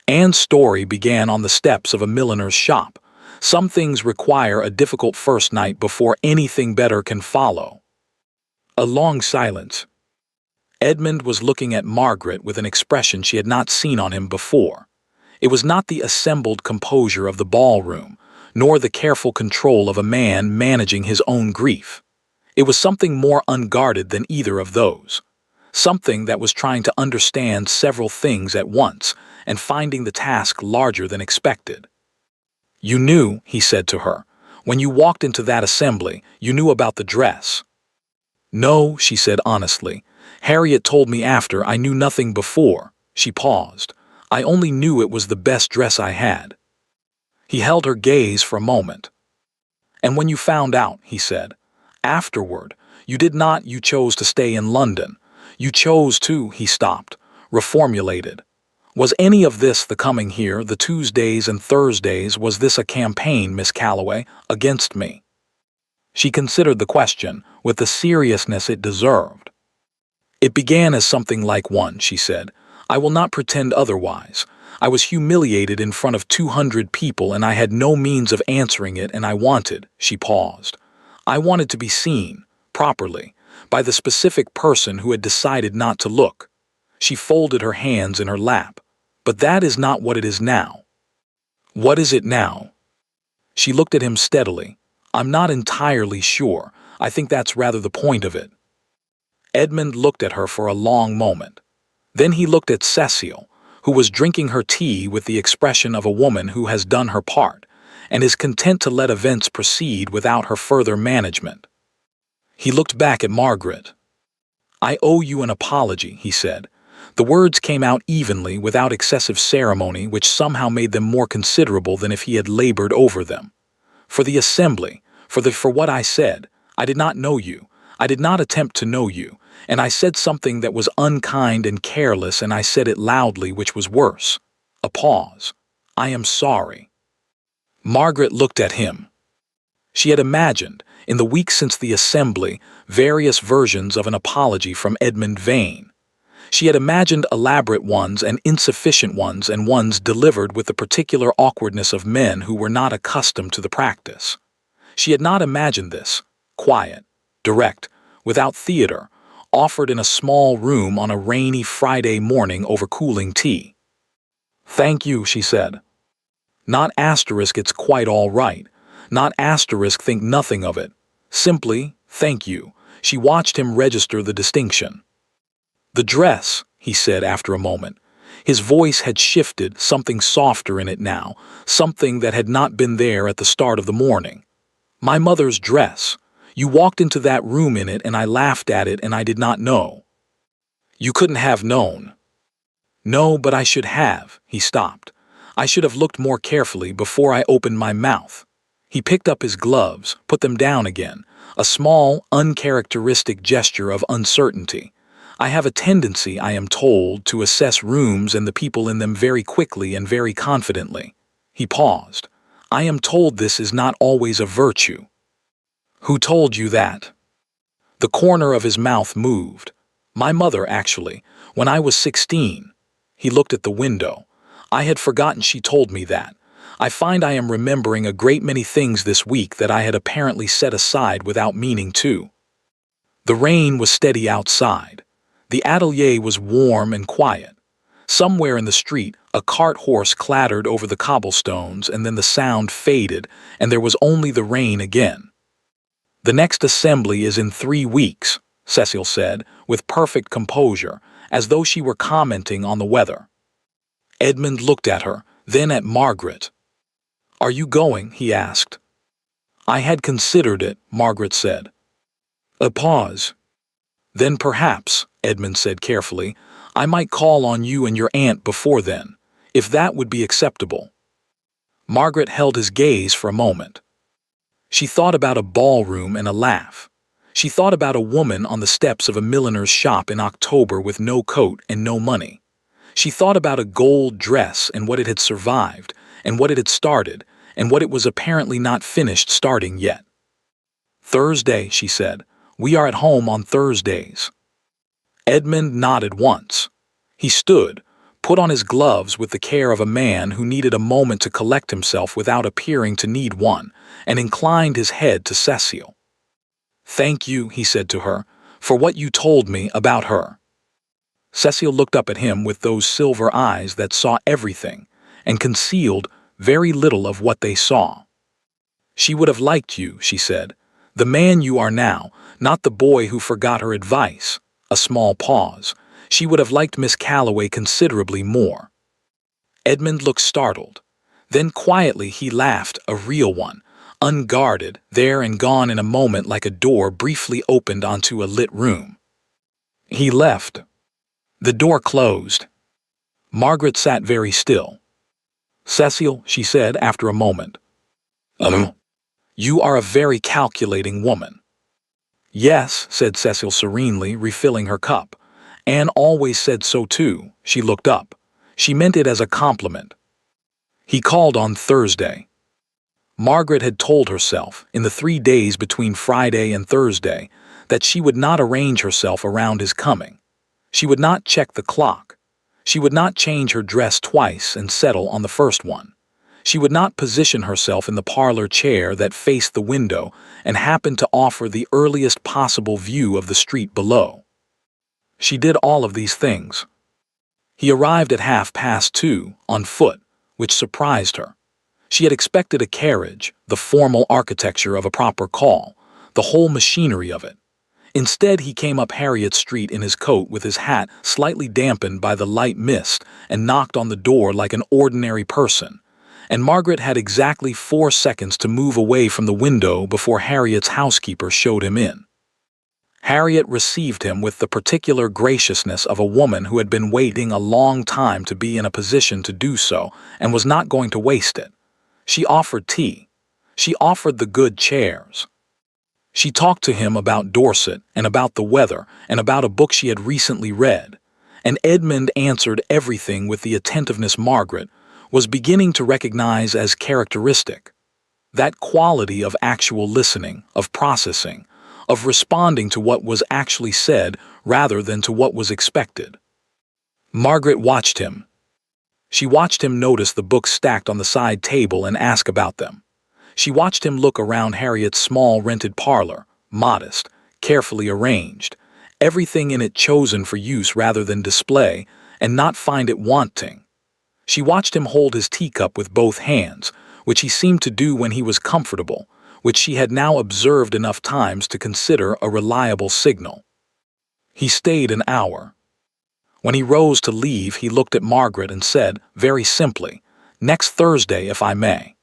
Anne's story began on the steps of a milliner's shop. Some things require a difficult first night before anything better can follow. A long silence. Edmund was looking at Margaret with an expression she had not seen on him before. It was not the assembled composure of the ballroom, nor the careful control of a man managing his own grief. It was something more unguarded than either of those. something that was trying to understand several things at once and finding the task larger than expected. "You knew," he said to her. "When you walked into that assembly, you knew about the dress." "No," she said honestly. "Harriet told me after. I knew nothing before." She paused. "I only knew it was the best dress I had." He held her gaze for a moment. "And when you found out," he said, "afterward, you chose to stay in London. You chose to," he stopped, reformulated. "Was any of this the coming here, the Tuesdays and Thursdays, was this a campaign, Miss Calloway, against me?" She considered the question with the seriousness it deserved. "It began as something like one," she said. "I will not pretend otherwise. I was humiliated in front of 200 people and I had no means of answering it, and I wanted," she paused. "I wanted to be seen, properly, by the specific person who had decided not to look." She folded her hands in her lap. "But that is not what it is now." "What is it now?" She looked at him steadily. "I'm not entirely sure. I think that's rather the point of it." Edmund looked at her for a long moment. Then he looked at Cecile, who was drinking her tea with the expression of a woman who has done her part and is content to let events proceed without her further management. He looked back at Margaret. "I owe you an apology," he said. The words came out evenly, without excessive ceremony, which somehow made them more considerable than if he had labored over them. "For the assembly, for what I said. I did not know you. I did not attempt to know you. And I said something that was unkind and careless, and I said it loudly, which was worse." A pause. "I am sorry." Margaret looked at him. She had imagined, in the weeks since the assembly, various versions of an apology from Edmund Vane. She had imagined elaborate ones and insufficient ones, and ones delivered with the particular awkwardness of men who were not accustomed to the practice. She had not imagined this, quiet, direct, without theater, offered in a small room on a rainy Friday morning over cooling tea. "Thank you," she said. Not asterisk "it's quite all right." Not asterisk "think nothing of it." Simply, "thank you." She watched him register the distinction. "The dress," he said after a moment. His voice had shifted, something softer in it now, something that had not been there at the start of the morning. "My mother's dress. You walked into that room in it and I laughed at it and I did not know." "You couldn't have known." "No, but I should have." He stopped. "I should have looked more carefully before I opened my mouth." He picked up his gloves, put them down again, a small, uncharacteristic gesture of uncertainty. "I have a tendency, I am told, to assess rooms and the people in them very quickly and very confidently." He paused. "I am told this is not always a virtue." "Who told you that?" The corner of his mouth moved. "My mother, actually, when I was 16. He looked at the window. "I had forgotten she told me that. I find I am remembering a great many things this week that I had apparently set aside without meaning to." The rain was steady outside. The atelier was warm and quiet. Somewhere in the street, a cart horse clattered over the cobblestones, and then the sound faded, and there was only the rain again. "The next assembly is in 3 weeks," Cecile said, with perfect composure, as though she were commenting on the weather. Edmund looked at her, then at Margaret. "Are you going?" he asked. "I had considered it," Margaret said. A pause. "Then perhaps," Edmund said carefully, "I might call on you and your aunt before then, if that would be acceptable." Margaret held his gaze for a moment. She thought about a ballroom and a laugh. She thought about a woman on the steps of a milliner's shop in October with no coat and no money. She thought about a gold dress and what it had survived, and what it had started, and what it was apparently not finished starting yet. "Thursday," she said. "We are at home on Thursdays." Edmund nodded once. He stood, put on his gloves with the care of a man who needed a moment to collect himself without appearing to need one, and inclined his head to Cecile. "Thank you," he said to her, "for what you told me about her." Cecile looked up at him with those silver eyes that saw everything and concealed very little of what they saw. "She would have liked you," she said. "The man you are now, not the boy who forgot her advice. A small pause. She would have liked Miss Calloway considerably more. Edmund looked startled. Then quietly he laughed, a real one, unguarded, there and gone in a moment like a door briefly opened onto a lit room. He left. The door closed. Margaret sat very still. "Cecile," she said after a moment. You are a very calculating woman." "Yes," said Cecile serenely, refilling her cup. "Anne always said so too." She looked up. She meant it as a compliment. He called on Thursday. Margaret had told herself, in the 3 days between Friday and Thursday, that she would not arrange herself around his coming. She would not check the clock. She would not change her dress twice and settle on the first one. She would not position herself in the parlor chair that faced the window and happened to offer the earliest possible view of the street below. She did all of these things. He arrived at 2:30, on foot, which surprised her. She had expected a carriage, the formal architecture of a proper call, the whole machinery of it. Instead, he came up Harriet Street in his coat with his hat slightly dampened by the light mist and knocked on the door like an ordinary person. And Margaret had exactly 4 seconds to move away from the window before Harriet's housekeeper showed him in. Harriet received him with the particular graciousness of a woman who had been waiting a long time to be in a position to do so and was not going to waste it. She offered tea. She offered the good chairs. She talked to him about Dorset and about the weather and about a book she had recently read, and Edmund answered everything with the attentiveness Margaret was beginning to recognize as characteristic. That quality of actual listening, of processing, of responding to what was actually said rather than to what was expected. Margaret watched him. She watched him notice the books stacked on the side table and ask about them. She watched him look around Harriet's small rented parlor, modest, carefully arranged, everything in it chosen for use rather than display, and not find it wanting. She watched him hold his teacup with both hands, which he seemed to do when he was comfortable, which she had now observed enough times to consider a reliable signal. He stayed an hour. When he rose to leave, he looked at Margaret and said, very simply, "Next Thursday, if I may."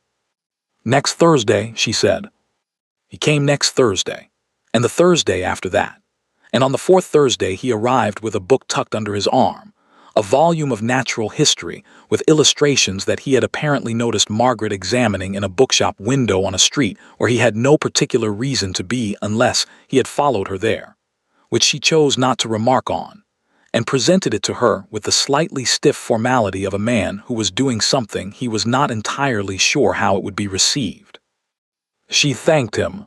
"Next Thursday," she said. He came next Thursday, and the Thursday after that, and on the 4th Thursday he arrived with a book tucked under his arm, a volume of natural history with illustrations that he had apparently noticed Margaret examining in a bookshop window on a street where he had no particular reason to be unless he had followed her there, which she chose not to remark on, and presented it to her with the slightly stiff formality of a man who was doing something he was not entirely sure how it would be received. She thanked him.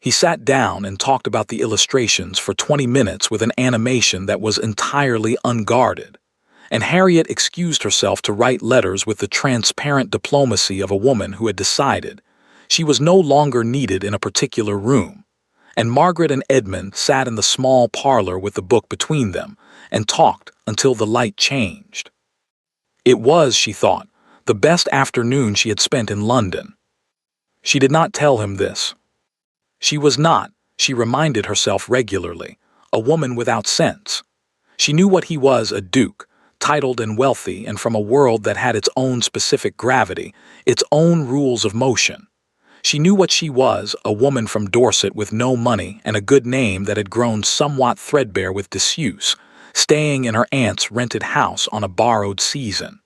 He sat down and talked about the illustrations for 20 minutes with an animation that was entirely unguarded, and Harriet excused herself to write letters with the transparent diplomacy of a woman who had decided she was no longer needed in a particular room, and Margaret and Edmund sat in the small parlor with the book between them and talked until the light changed. It was, she thought, the best afternoon she had spent in London. She did not tell him this. She was not, she reminded herself regularly, a woman without sense. She knew what he was, a duke, titled and wealthy and from a world that had its own specific gravity, its own rules of motion. She knew what she was, a woman from Dorset with no money and a good name that had grown somewhat threadbare with disuse, staying in her aunt's rented house on a borrowed season.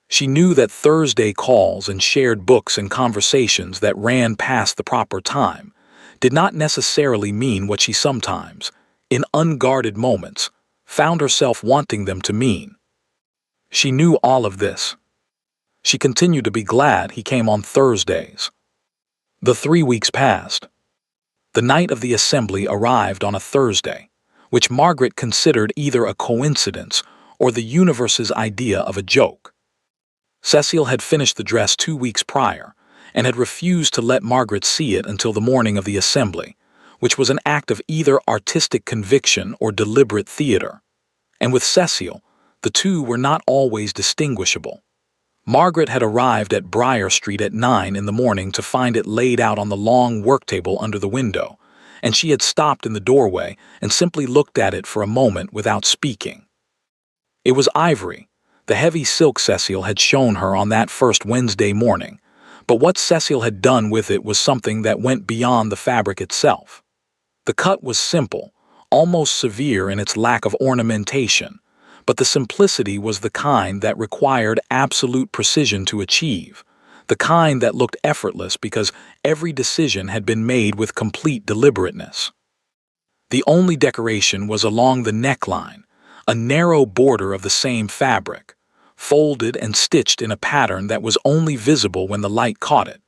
She knew that Thursday calls and shared books and conversations that ran past the proper time did not necessarily mean what she sometimes, in unguarded moments, found herself wanting them to mean. She knew all of this. She continued to be glad he came on Thursdays. The 3 weeks passed. The night of the assembly arrived on a Thursday, which Margaret considered either a coincidence or the universe's idea of a joke. Cecile had finished the dress 2 weeks prior and had refused to let Margaret see it until the morning of the assembly, which was an act of either artistic conviction or deliberate theater. And with Cecile, the two were not always distinguishable. Margaret had arrived at Briar Street at 9 in the morning to find it laid out on the long work table under the window, and she had stopped in the doorway and simply looked at it for a moment without speaking. It was ivory, the heavy silk Cecile had shown her on that first Wednesday morning, but what Cecile had done with it was something that went beyond the fabric itself. The cut was simple, almost severe in its lack of ornamentation, but the simplicity was the kind that required absolute precision to achieve, the kind that looked effortless because every decision had been made with complete deliberateness. The only decoration was along the neckline, a narrow border of the same fabric, folded and stitched in a pattern that was only visible when the light caught it,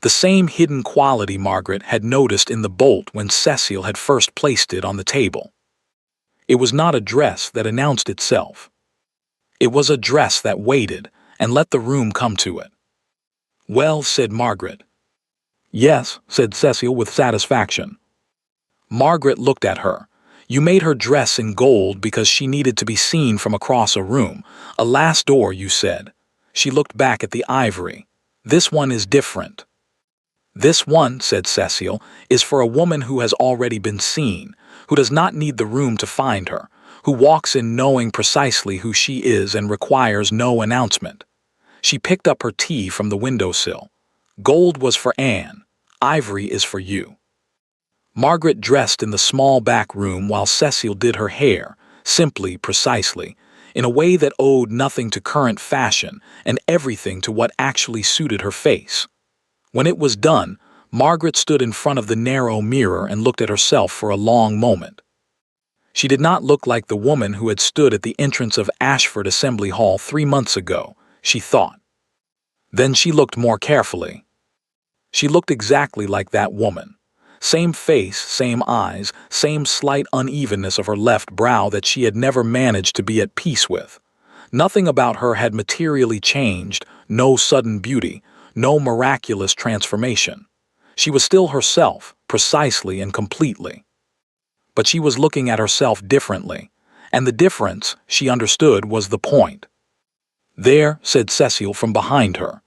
the same hidden quality Margaret had noticed in the bolt when Cecile had first placed it on the table. It was not a dress that announced itself. It was a dress that waited and let the room come to it. "Well," said Margaret. "Yes," said Cecile with satisfaction. Margaret looked at her. "You made her dress in gold because she needed to be seen from across a room. A last door, you said." She looked back at the ivory. "This one is different." "This one," said Cecile, "is for a woman who has already been seen, who does not need the room to find her, who walks in knowing precisely who she is and requires no announcement." She picked up her tea from the windowsill. "Gold was for Anne. Ivory is for you." Margaret dressed in the small back room while Cecile did her hair, simply, precisely, in a way that owed nothing to current fashion and everything to what actually suited her face. When it was done, Margaret stood in front of the narrow mirror and looked at herself for a long moment. She did not look like the woman who had stood at the entrance of Ashford Assembly Hall 3 months ago, she thought. Then she looked more carefully. She looked exactly like that woman. Same face, same eyes, same slight unevenness of her left brow that she had never managed to be at peace with. Nothing about her had materially changed, no sudden beauty, no miraculous transformation. She was still herself, precisely and completely. But she was looking at herself differently, and the difference, she understood, was the point. "There," said Cecile from behind her.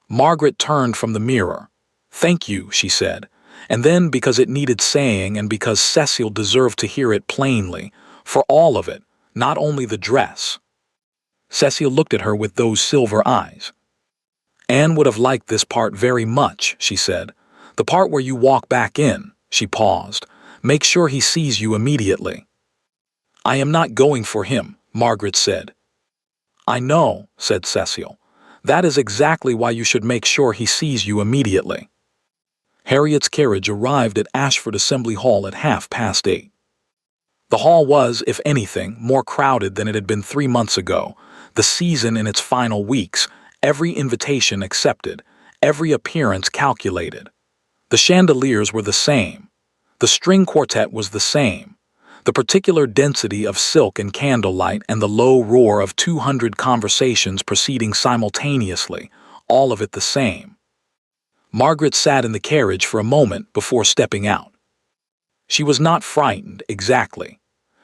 Margaret turned from the mirror. "Thank you," she said, and then, because it needed saying and because Cecile deserved to hear it plainly, for all of it, not only the dress. Cecile looked at her with those silver eyes. "Anne would have liked this part very much," she said. "The part where you walk back in." She paused. "Make sure he sees you immediately." "I am not going for him," Margaret said. "I know," said Cecile. "That is exactly why you should make sure he sees you immediately." Harriet's carriage arrived at Ashford Assembly Hall at 8:30. The hall was, if anything, more crowded than it had been 3 months ago, the season in its final weeks, every invitation accepted, every appearance calculated. The chandeliers were the same. The string quartet was the same. The particular density of silk and candlelight and the low roar of 200 conversations proceeding simultaneously, all of it the same. Margaret sat in the carriage for a moment before stepping out. She was not frightened, exactly.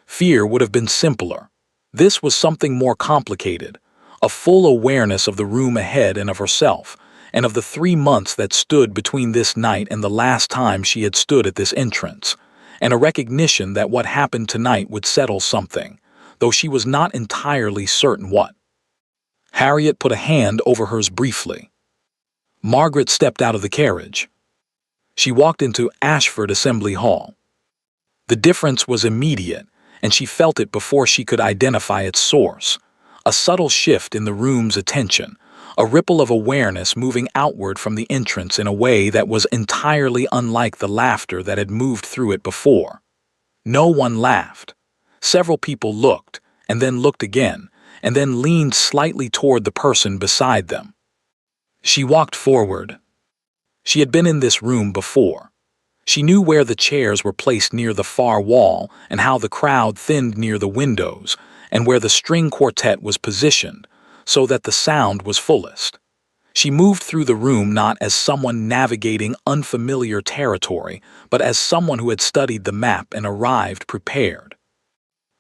Fear would have been simpler. This was something more complicated, a full awareness of the room ahead and of herself, and of the 3 months that stood between this night and the last time she had stood at this entrance, and a recognition that what happened tonight would settle something, though she was not entirely certain what. Harriet put a hand over hers briefly. Margaret stepped out of the carriage. She walked into Ashford Assembly Hall. The difference was immediate, and she felt it before she could identify its source. A subtle shift in the room's attention, a ripple of awareness moving outward from the entrance in a way that was entirely unlike the laughter that had moved through it before. No one laughed. Several people looked, and then looked again, and then leaned slightly toward the person beside them. She walked forward. She had been in this room before. She knew where the chairs were placed near the far wall and how the crowd thinned near the windows and where the string quartet was positioned so that the sound was fullest. She moved through the room not as someone navigating unfamiliar territory, but as someone who had studied the map and arrived prepared.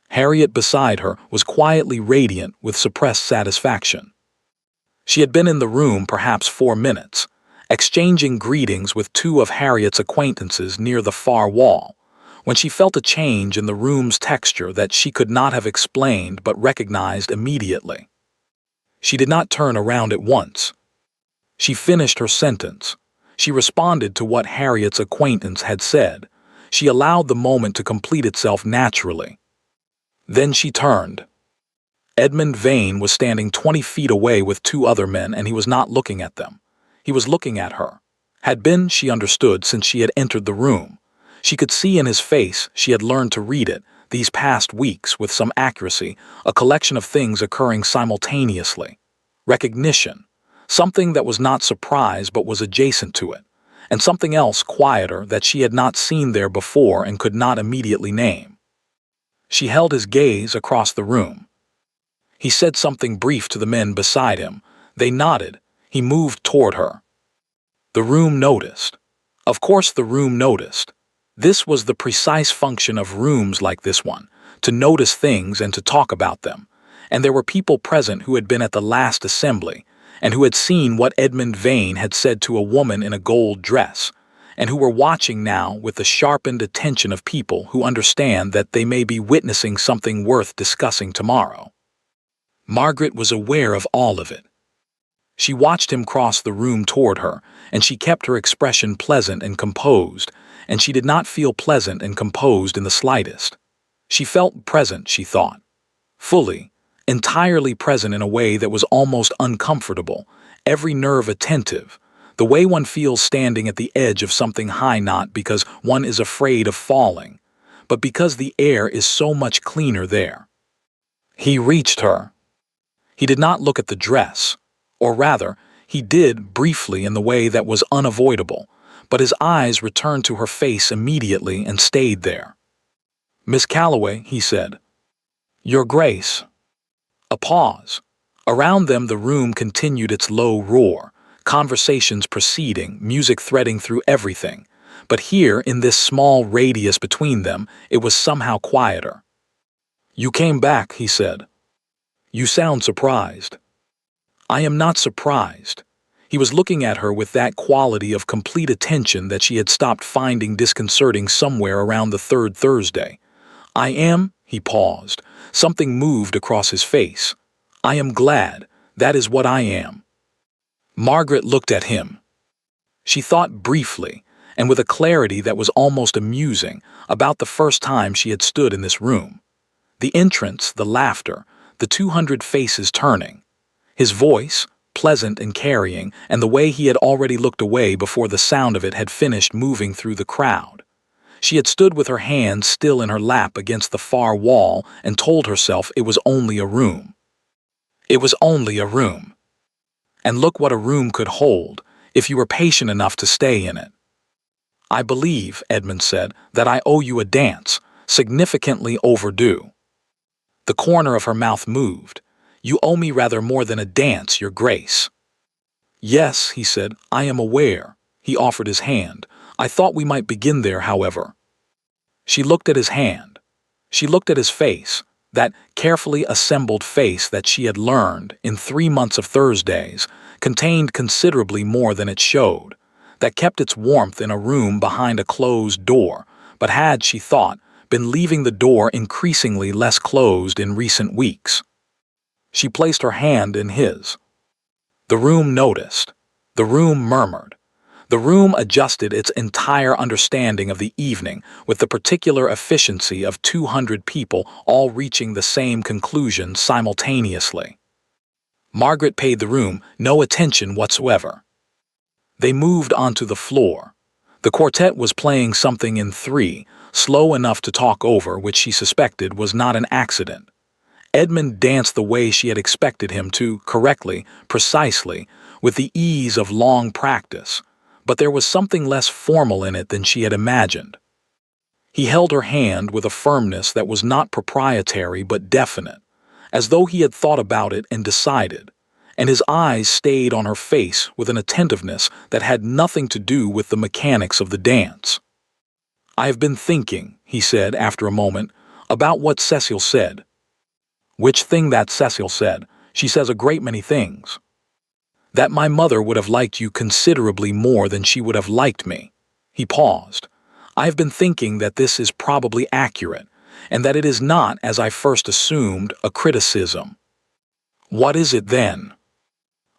Harriet beside her was quietly radiant with suppressed satisfaction. She had been in the room perhaps 4 minutes, exchanging greetings with two of Harriet's acquaintances near the far wall, when she felt a change in the room's texture that she could not have explained but recognized immediately. She did not turn around at once. She finished her sentence. She responded to what Harriet's acquaintance had said. She allowed the moment to complete itself naturally. Then she turned. Edmund Vane was standing 20 feet away with two other men, and he was not looking at them. He was looking at her. Had been, she understood, since she had entered the room. She could see in his face, she had learned to read it, these past weeks, with some accuracy, a collection of things occurring simultaneously. Recognition. Something that was not surprise but was adjacent to it. And something else quieter that she had not seen there before and could not immediately name. She held his gaze across the room. He said something brief to the men beside him. They nodded. He moved toward her. The room noticed. Of course the room noticed. This was the precise function of rooms like this one, to notice things and to talk about them. And there were people present who had been at the last assembly, and who had seen what Edmund Vane had said to a woman in a gold dress, and who were watching now with the sharpened attention of people who understand that they may be witnessing something worth discussing tomorrow. Margaret was aware of all of it. She watched him cross the room toward her, and she kept her expression pleasant and composed, and she did not feel pleasant and composed in the slightest. She felt present, she thought. Fully, entirely present in a way that was almost uncomfortable, every nerve attentive, the way one feels standing at the edge of something high, not because one is afraid of falling, but because the air is so much cleaner there. He reached her. He did not look at the dress, or rather, he did briefly in the way that was unavoidable, but his eyes returned to her face immediately and stayed there. "Miss Calloway," he said. "Your Grace." A pause. Around them the room continued its low roar, conversations proceeding, music threading through everything, but here, in this small radius between them, it was somehow quieter. "You came back," he said. "You sound surprised." "I am not surprised." He was looking at her with that quality of complete attention that she had stopped finding disconcerting somewhere around the third Thursday. "I am," he paused. Something moved across his face. "I am glad. That is what I am." Margaret looked at him. She thought briefly, and with a clarity that was almost amusing, about the first time she had stood in this room. The entrance, the laughter, the 200 faces turning. His voice, pleasant and carrying, and the way he had already looked away before the sound of it had finished moving through the crowd. She had stood with her hands still in her lap against the far wall and told herself it was only a room. It was only a room. And look what a room could hold, if you were patient enough to stay in it. "I believe," Edmund said, "that I owe you a dance, significantly overdue." The corner of her mouth moved. "You owe me rather more than a dance, Your Grace." "Yes," he said, "I am aware." He offered his hand. "I thought we might begin there, however." She looked at his hand. She looked at his face, that carefully assembled face that she had learned, in 3 months of Thursdays, contained considerably more than it showed, that kept its warmth in a room behind a closed door, but had, she thought, been leaving the door increasingly less closed in recent weeks. She placed her hand in his. The room noticed. The room murmured. The room adjusted its entire understanding of the evening with the particular efficiency of 200 people all reaching the same conclusion simultaneously. Margaret paid the room no attention whatsoever. They moved onto the floor. The quartet was playing something in 3, slow enough to talk over, which she suspected was not an accident. Edmund danced the way she had expected him to, correctly, precisely, with the ease of long practice, but there was something less formal in it than she had imagined. He held her hand with a firmness that was not proprietary but definite, as though he had thought about it and decided, and his eyes stayed on her face with an attentiveness that had nothing to do with the mechanics of the dance. "I have been thinking," he said after a moment, "about what Cecil said." "Which thing that Cecil said? She says a great many things." That my mother would have liked you considerably more than she would have liked me. He paused. I have been thinking that this is probably accurate, and that it is not, as I first assumed, a criticism. What is it then?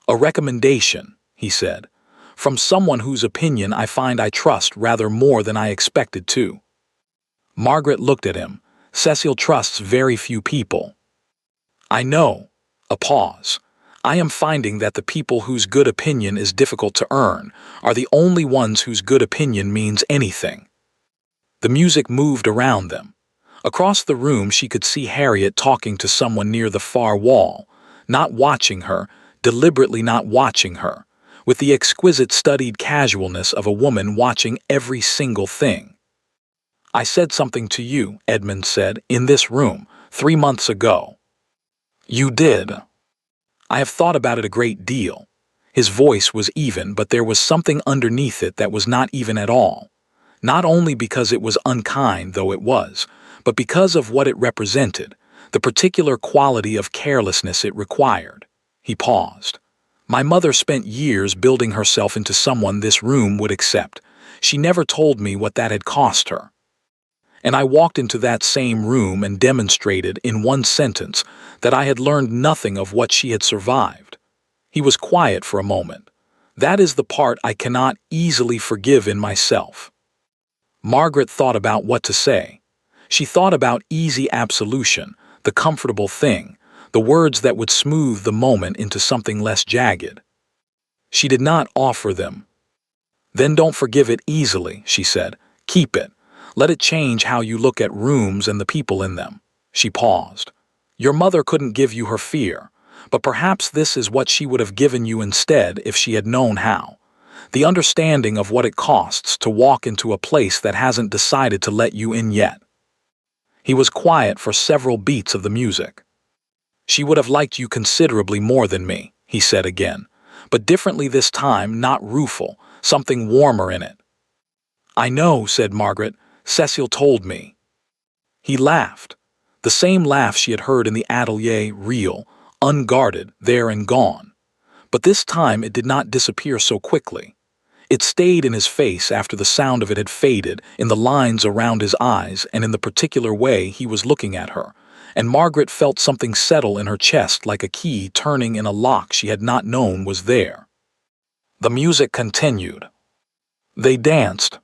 A recommendation, he said, from someone whose opinion I find I trust rather more than I expected to. Margaret looked at him. Cecil trusts very few people. I know. A pause. I am finding that the people whose good opinion is difficult to earn are the only ones whose good opinion means anything. The music moved around them. Across the room she could see Harriet talking to someone near the far wall, not watching her, deliberately not watching her, with the exquisite studied casualness of a woman watching every single thing. I said something to you, Edmund said, in this room, 3 months ago. You did. I have thought about it a great deal. His voice was even, but there was something underneath it that was not even at all. Not only because it was unkind, though it was, but because of what it represented, the particular quality of carelessness it required. He paused. My mother spent years building herself into someone this room would accept. She never told me what that had cost her. And I walked into that same room and demonstrated in one sentence that I had learned nothing of what she had survived. He was quiet for a moment. That is the part I cannot easily forgive in myself. Margaret thought about what to say. She thought about easy absolution, the comfortable thing, the words that would smooth the moment into something less jagged. She did not offer them. Then don't forgive it easily, she said. Keep it. Let it change how you look at rooms and the people in them. She paused. Your mother couldn't give you her fear, but perhaps this is what she would have given you instead if she had known how. The understanding of what it costs to walk into a place that hasn't decided to let you in yet. He was quiet for several beats of the music. She would have liked you considerably more than me, he said again, but differently this time, not rueful, something warmer in it. I know, said Margaret. Cecil told me. He laughed. The same laugh she had heard in the atelier, real, unguarded, there and gone. But this time it did not disappear so quickly. It stayed in his face after the sound of it had faded, in the lines around his eyes and in the particular way he was looking at her, and Margaret felt something settle in her chest like a key turning in a lock she had not known was there. The music continued. They danced.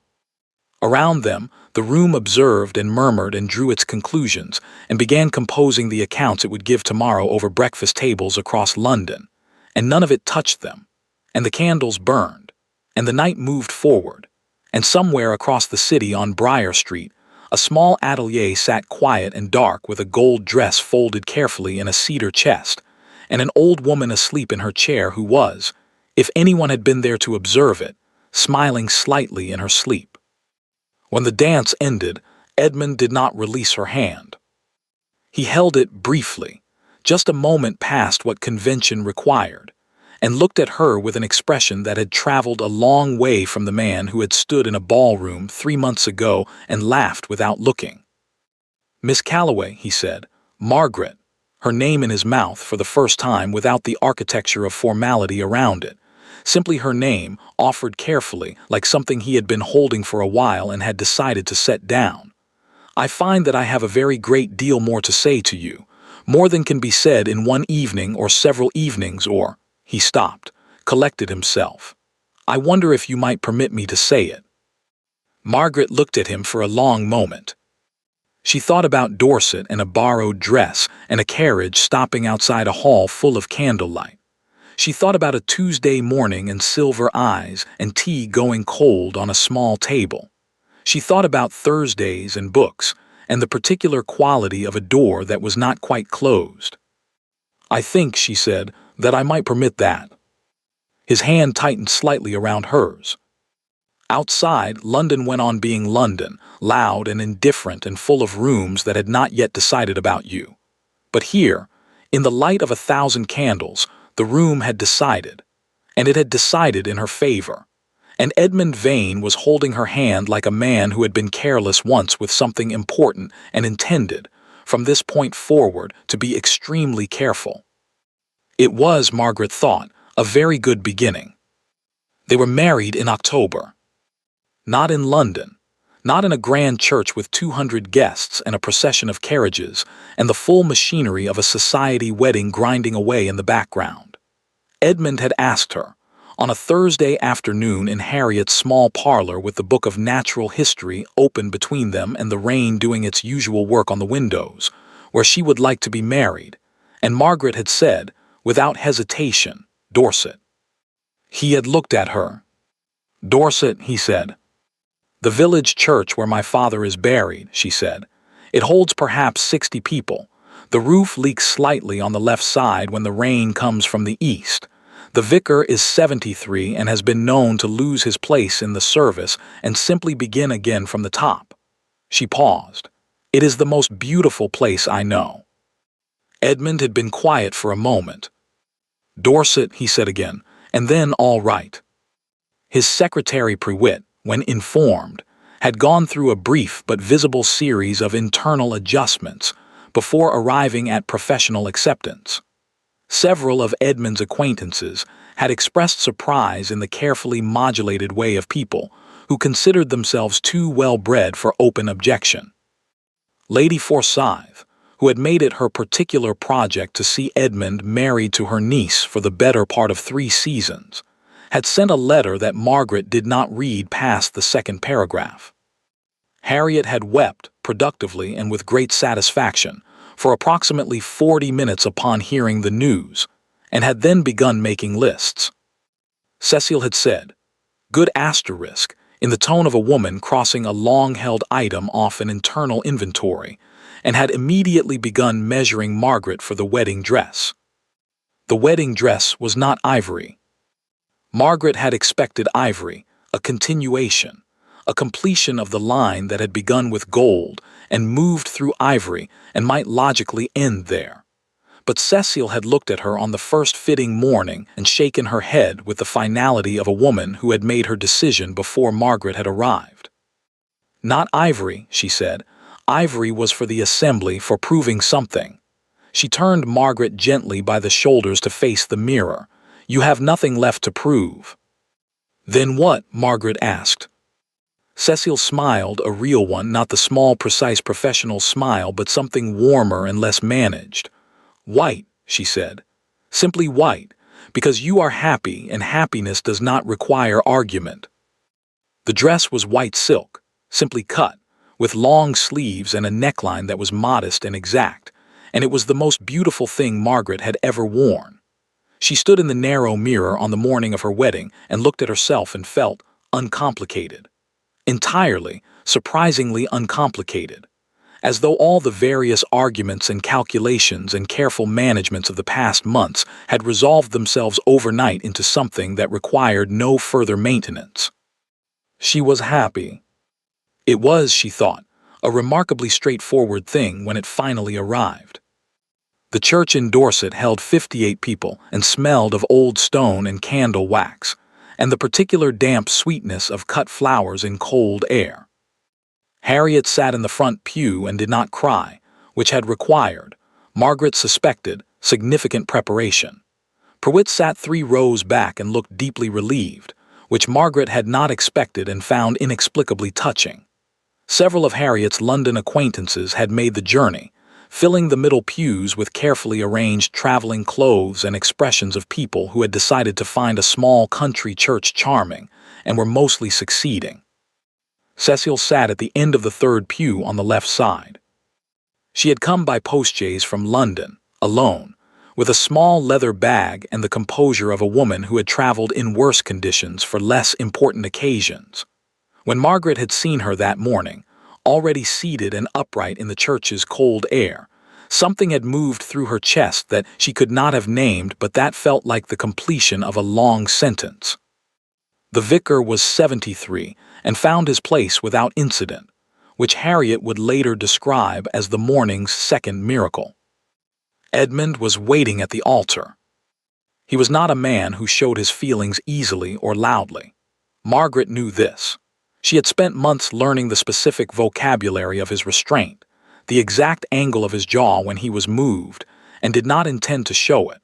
Around them, the room observed and murmured and drew its conclusions, and began composing the accounts it would give tomorrow over breakfast tables across London, and none of it touched them, and the candles burned, and the night moved forward, and somewhere across the city on Briar Street, a small atelier sat quiet and dark with a gold dress folded carefully in a cedar chest, and an old woman asleep in her chair who was, if anyone had been there to observe it, smiling slightly in her sleep. When the dance ended, Edmund did not release her hand. He held it briefly, just a moment past what convention required, and looked at her with an expression that had traveled a long way from the man who had stood in a ballroom 3 months ago and laughed without looking. Miss Calloway, he said. Margaret, her name in his mouth for the first time without the architecture of formality around it. Simply her name, offered carefully, like something he had been holding for a while and had decided to set down. I find that I have a very great deal more to say to you, more than can be said in one evening or several evenings or, he stopped, collected himself. I wonder if you might permit me to say it. Margaret looked at him for a long moment. She thought about Dorset and a borrowed dress and a carriage stopping outside a hall full of candlelight. She thought about a Tuesday morning and silver eyes and tea going cold on a small table. She thought about Thursdays and books and the particular quality of a door that was not quite closed. I think, she said, that I might permit that. His hand tightened slightly around hers. Outside, London went on being London, loud and indifferent and full of rooms that had not yet decided about you. But here, in the light of 1,000 candles, the room had decided, and it had decided in her favor. And Edmund Vane was holding her hand like a man who had been careless once with something important and intended, from this point forward, to be extremely careful. It was, Margaret thought, A very good beginning. They were married in October. Not in London. Not in a grand church with 200 guests and a procession of carriages and the full machinery of a society wedding grinding away in the background. Edmund had asked her, on a Thursday afternoon in Harriet's small parlor with the book of natural history open between them and the rain doing its usual work on the windows, where she would like to be married, and Margaret had said, without hesitation, Dorset. He had looked at her. Dorset, he said. The village church where my father is buried, she said. It holds perhaps 60 people. The roof leaks slightly on the left side when the rain comes from the east. The vicar is 73 and has been known to lose his place in the service and simply begin again from the top. She paused. It is the most beautiful place I know. Edmund had been quiet for a moment. Dorset, he said again, and then all right. His secretary Prewitt, when informed, had gone through a brief but visible series of internal adjustments before arriving at professional acceptance. Several of Edmund's acquaintances had expressed surprise in the carefully modulated way of people who considered themselves too well-bred for open objection. Lady Forsyth, who had made it her particular project to see Edmund married to her niece for the better part of 3 seasons, had sent a letter that Margaret did not read past the second paragraph. Harriet had wept, productively and with great satisfaction, for approximately 40 minutes upon hearing the news, and had then begun making lists. Cecil had said, "Good asterisk," in the tone of a woman crossing a long-held item off an internal inventory, and had immediately begun measuring Margaret for the wedding dress. The wedding dress was not ivory. Margaret had expected ivory, a continuation, a completion of the line that had begun with gold and moved through ivory and might logically end there. But Cecil had looked at her on the first fitting morning and shaken her head with the finality of a woman who had made her decision before Margaret had arrived. Not ivory, she said. Ivory was for the assembly, for proving something. She turned Margaret gently by the shoulders to face the mirror. You have nothing left to prove. Then what? Margaret asked. Cecil smiled, a real one, not the small, precise professional smile, but something warmer and less managed. White, she said. Simply white, because you are happy and happiness does not require argument. The dress was white silk, simply cut, with long sleeves and a neckline that was modest and exact, and it was the most beautiful thing Margaret had ever worn. She stood in the narrow mirror on the morning of her wedding and looked at herself and felt uncomplicated. Entirely, surprisingly uncomplicated. As though all the various arguments and calculations and careful managements of the past months had resolved themselves overnight into something that required no further maintenance. She was happy. It was, she thought, a remarkably straightforward thing when it finally arrived. The church in Dorset held 58 people and smelled of old stone and candle wax, and the particular damp sweetness of cut flowers in cold air. Harriet sat in the front pew and did not cry, which had required, Margaret suspected, significant preparation. Prewitt sat 3 rows back and looked deeply relieved, which Margaret had not expected and found inexplicably touching. Several of Harriet's London acquaintances had made the journey, filling the middle pews with carefully arranged traveling clothes and expressions of people who had decided to find a small country church charming and were mostly succeeding. Cecil sat at the end of the 3rd pew on the left side. She had come by postchaise from London, alone, with a small leather bag and the composure of a woman who had traveled in worse conditions for less important occasions. When Margaret had seen her that morning, already seated and upright in the church's cold air, something had moved through her chest that she could not have named, but that felt like the completion of a long sentence. The vicar was 73 and found his place without incident, which Harriet would later describe as the morning's second miracle. Edmund was waiting at the altar. He was not a man who showed his feelings easily or loudly. Margaret knew this. She had spent months learning the specific vocabulary of his restraint, the exact angle of his jaw when he was moved, and did not intend to show it,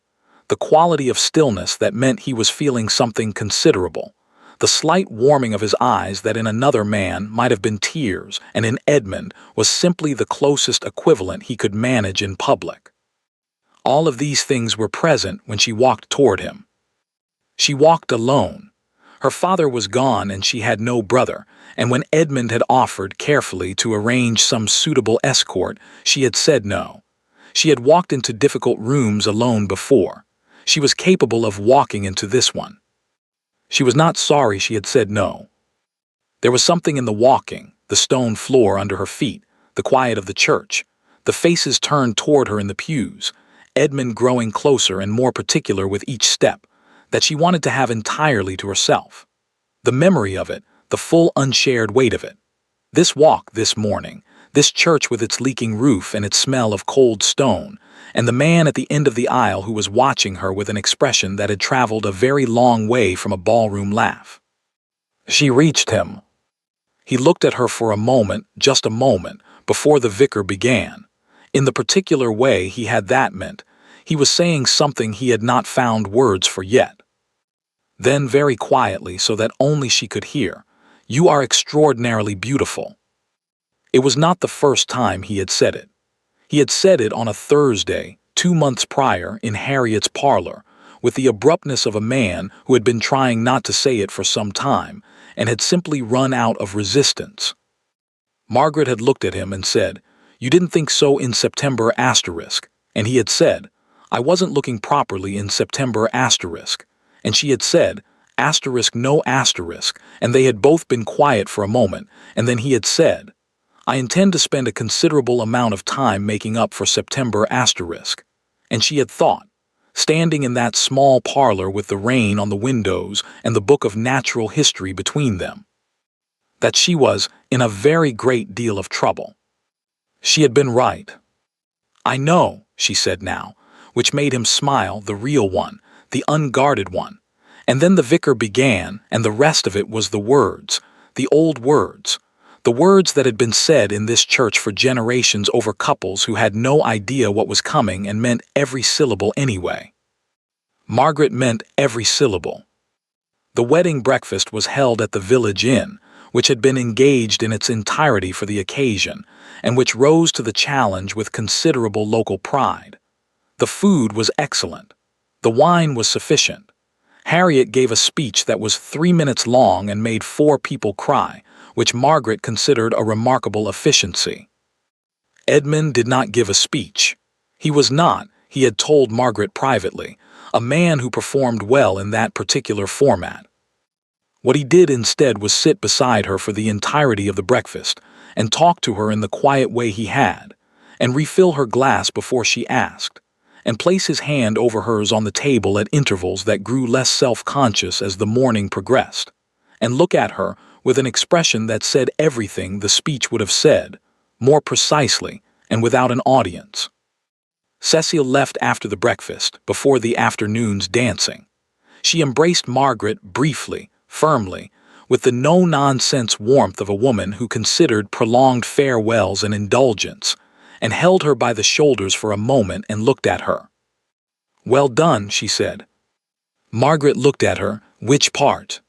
the quality of stillness that meant he was feeling something considerable, the slight warming of his eyes that in another man might have been tears and in Edmund was simply the closest equivalent he could manage in public. All of these things were present when she walked toward him. She walked alone. Her father was gone and she had no brother, and when Edmund had offered carefully to arrange some suitable escort, she had said no. She had walked into difficult rooms alone before. She was capable of walking into this one. She was not sorry she had said no. There was something in the walking, the stone floor under her feet, the quiet of the church, the faces turned toward her in the pews, Edmund growing closer and more particular with each step, that she wanted to have entirely to herself. The memory of it, the full unshared weight of it. This walk this morning, this church with its leaking roof and its smell of cold stone, and the man at the end of the aisle who was watching her with an expression that had traveled a very long way from a ballroom laugh. She reached him. He looked at her for a moment, just a moment, before the vicar began. In the particular way he had that meant, he was saying something he had not found words for yet. Then very quietly, so that only she could hear, "You are extraordinarily beautiful." It was not the first time he had said it. He had said it on a Thursday, 2 months prior, in Harriet's parlor, with the abruptness of a man who had been trying not to say it for some time, and had simply run out of resistance. Margaret had looked at him and said, "You didn't think so in September asterisk," and he had said, "I wasn't looking properly in September asterisk," and she had said, asterisk no asterisk, and they had both been quiet for a moment, and then he had said, "I intend to spend a considerable amount of time making up for September asterisk," and she had thought, standing in that small parlor with the rain on the windows and the book of natural history between them, that she was in a very great deal of trouble. She had been right. "I know," she said now, which made him smile, the real one, the unguarded one. And then the vicar began, and the rest of it was the words, the old words, the words that had been said in this church for generations over couples who had no idea what was coming and meant every syllable anyway. Margaret meant every syllable. The wedding breakfast was held at the village inn, which had been engaged in its entirety for the occasion, and which rose to the challenge with considerable local pride. The food was excellent. The wine was sufficient. Harriet gave a speech that was 3 minutes long and made 4 people cry, which Margaret considered a remarkable efficiency. Edmund did not give a speech. He was not, he had told Margaret privately, a man who performed well in that particular format. What he did instead was sit beside her for the entirety of the breakfast and talk to her in the quiet way he had, and refill her glass before she asked, and place his hand over hers on the table at intervals that grew less self-conscious as the morning progressed, and look at her with an expression that said everything the speech would have said, more precisely and without an audience. Cecile left after the breakfast, before the afternoon's dancing. She embraced Margaret briefly, firmly, with the no-nonsense warmth of a woman who considered prolonged farewells an indulgence, and held her by the shoulders for a moment and looked at her. "Well done," she said. Margaret looked at her. "Which part?"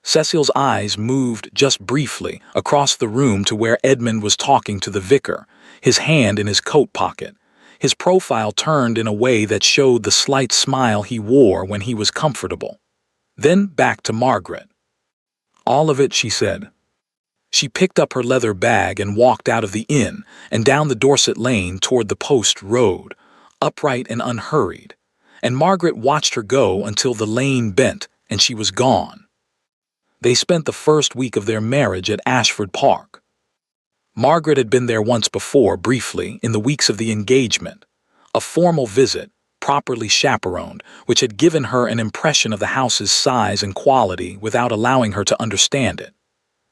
Cecile's eyes moved just briefly across the room to where Edmund was talking to the vicar, his hand in his coat pocket, his profile turned in a way that showed the slight smile he wore when he was comfortable. Then back to Margaret. "All of it," she said. She picked up her leather bag and walked out of the inn and down the Dorset Lane toward the post road, upright and unhurried, and Margaret watched her go until the lane bent and she was gone. They spent the first week of their marriage at Ashford Park. Margaret had been there once before, briefly, in the weeks of the engagement, a formal visit, properly chaperoned, which had given her an impression of the house's size and quality without allowing her to understand it.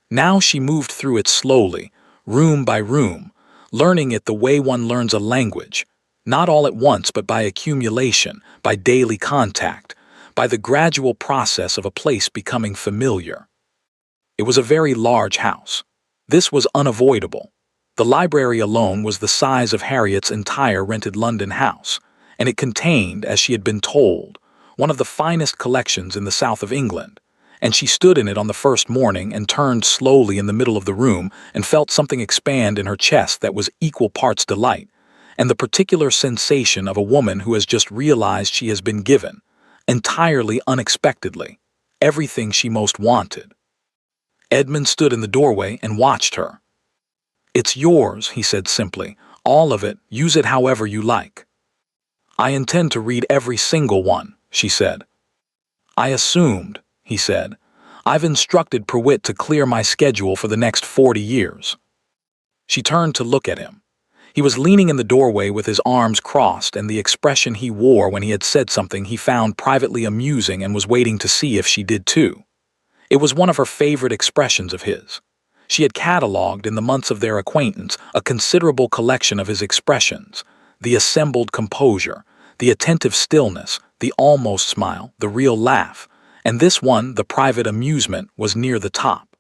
Now she moved through it slowly, room by room, learning it the way one learns a language, not all at once but by accumulation, by daily contact, by the gradual process of a place becoming familiar. It was a very large house. This was unavoidable. The library alone was the size of Harriet's entire rented London house, and it contained, as she had been told, one of the finest collections in the south of England, and she stood in it on the first morning and turned slowly in the middle of the room and felt something expand in her chest that was equal parts delight, and the particular sensation of a woman who has just realized she has been given, entirely unexpectedly, everything she most wanted. Edmund stood in the doorway and watched her. "It's yours," he said simply. "All of it, use it however you like." "I intend to read every single one," she said. "I assumed," he said. "I've instructed Prewitt to clear my schedule for the next 40 years. She turned to look at him. He was leaning in the doorway with his arms crossed, and the expression he wore when he had said something he found privately amusing and was waiting to see if she did too. It was one of her favorite expressions of his. She had catalogued in the months of their acquaintance a considerable collection of his expressions: the assembled composure, the attentive stillness, the almost smile, the real laugh, and this one, the private amusement, was near the top.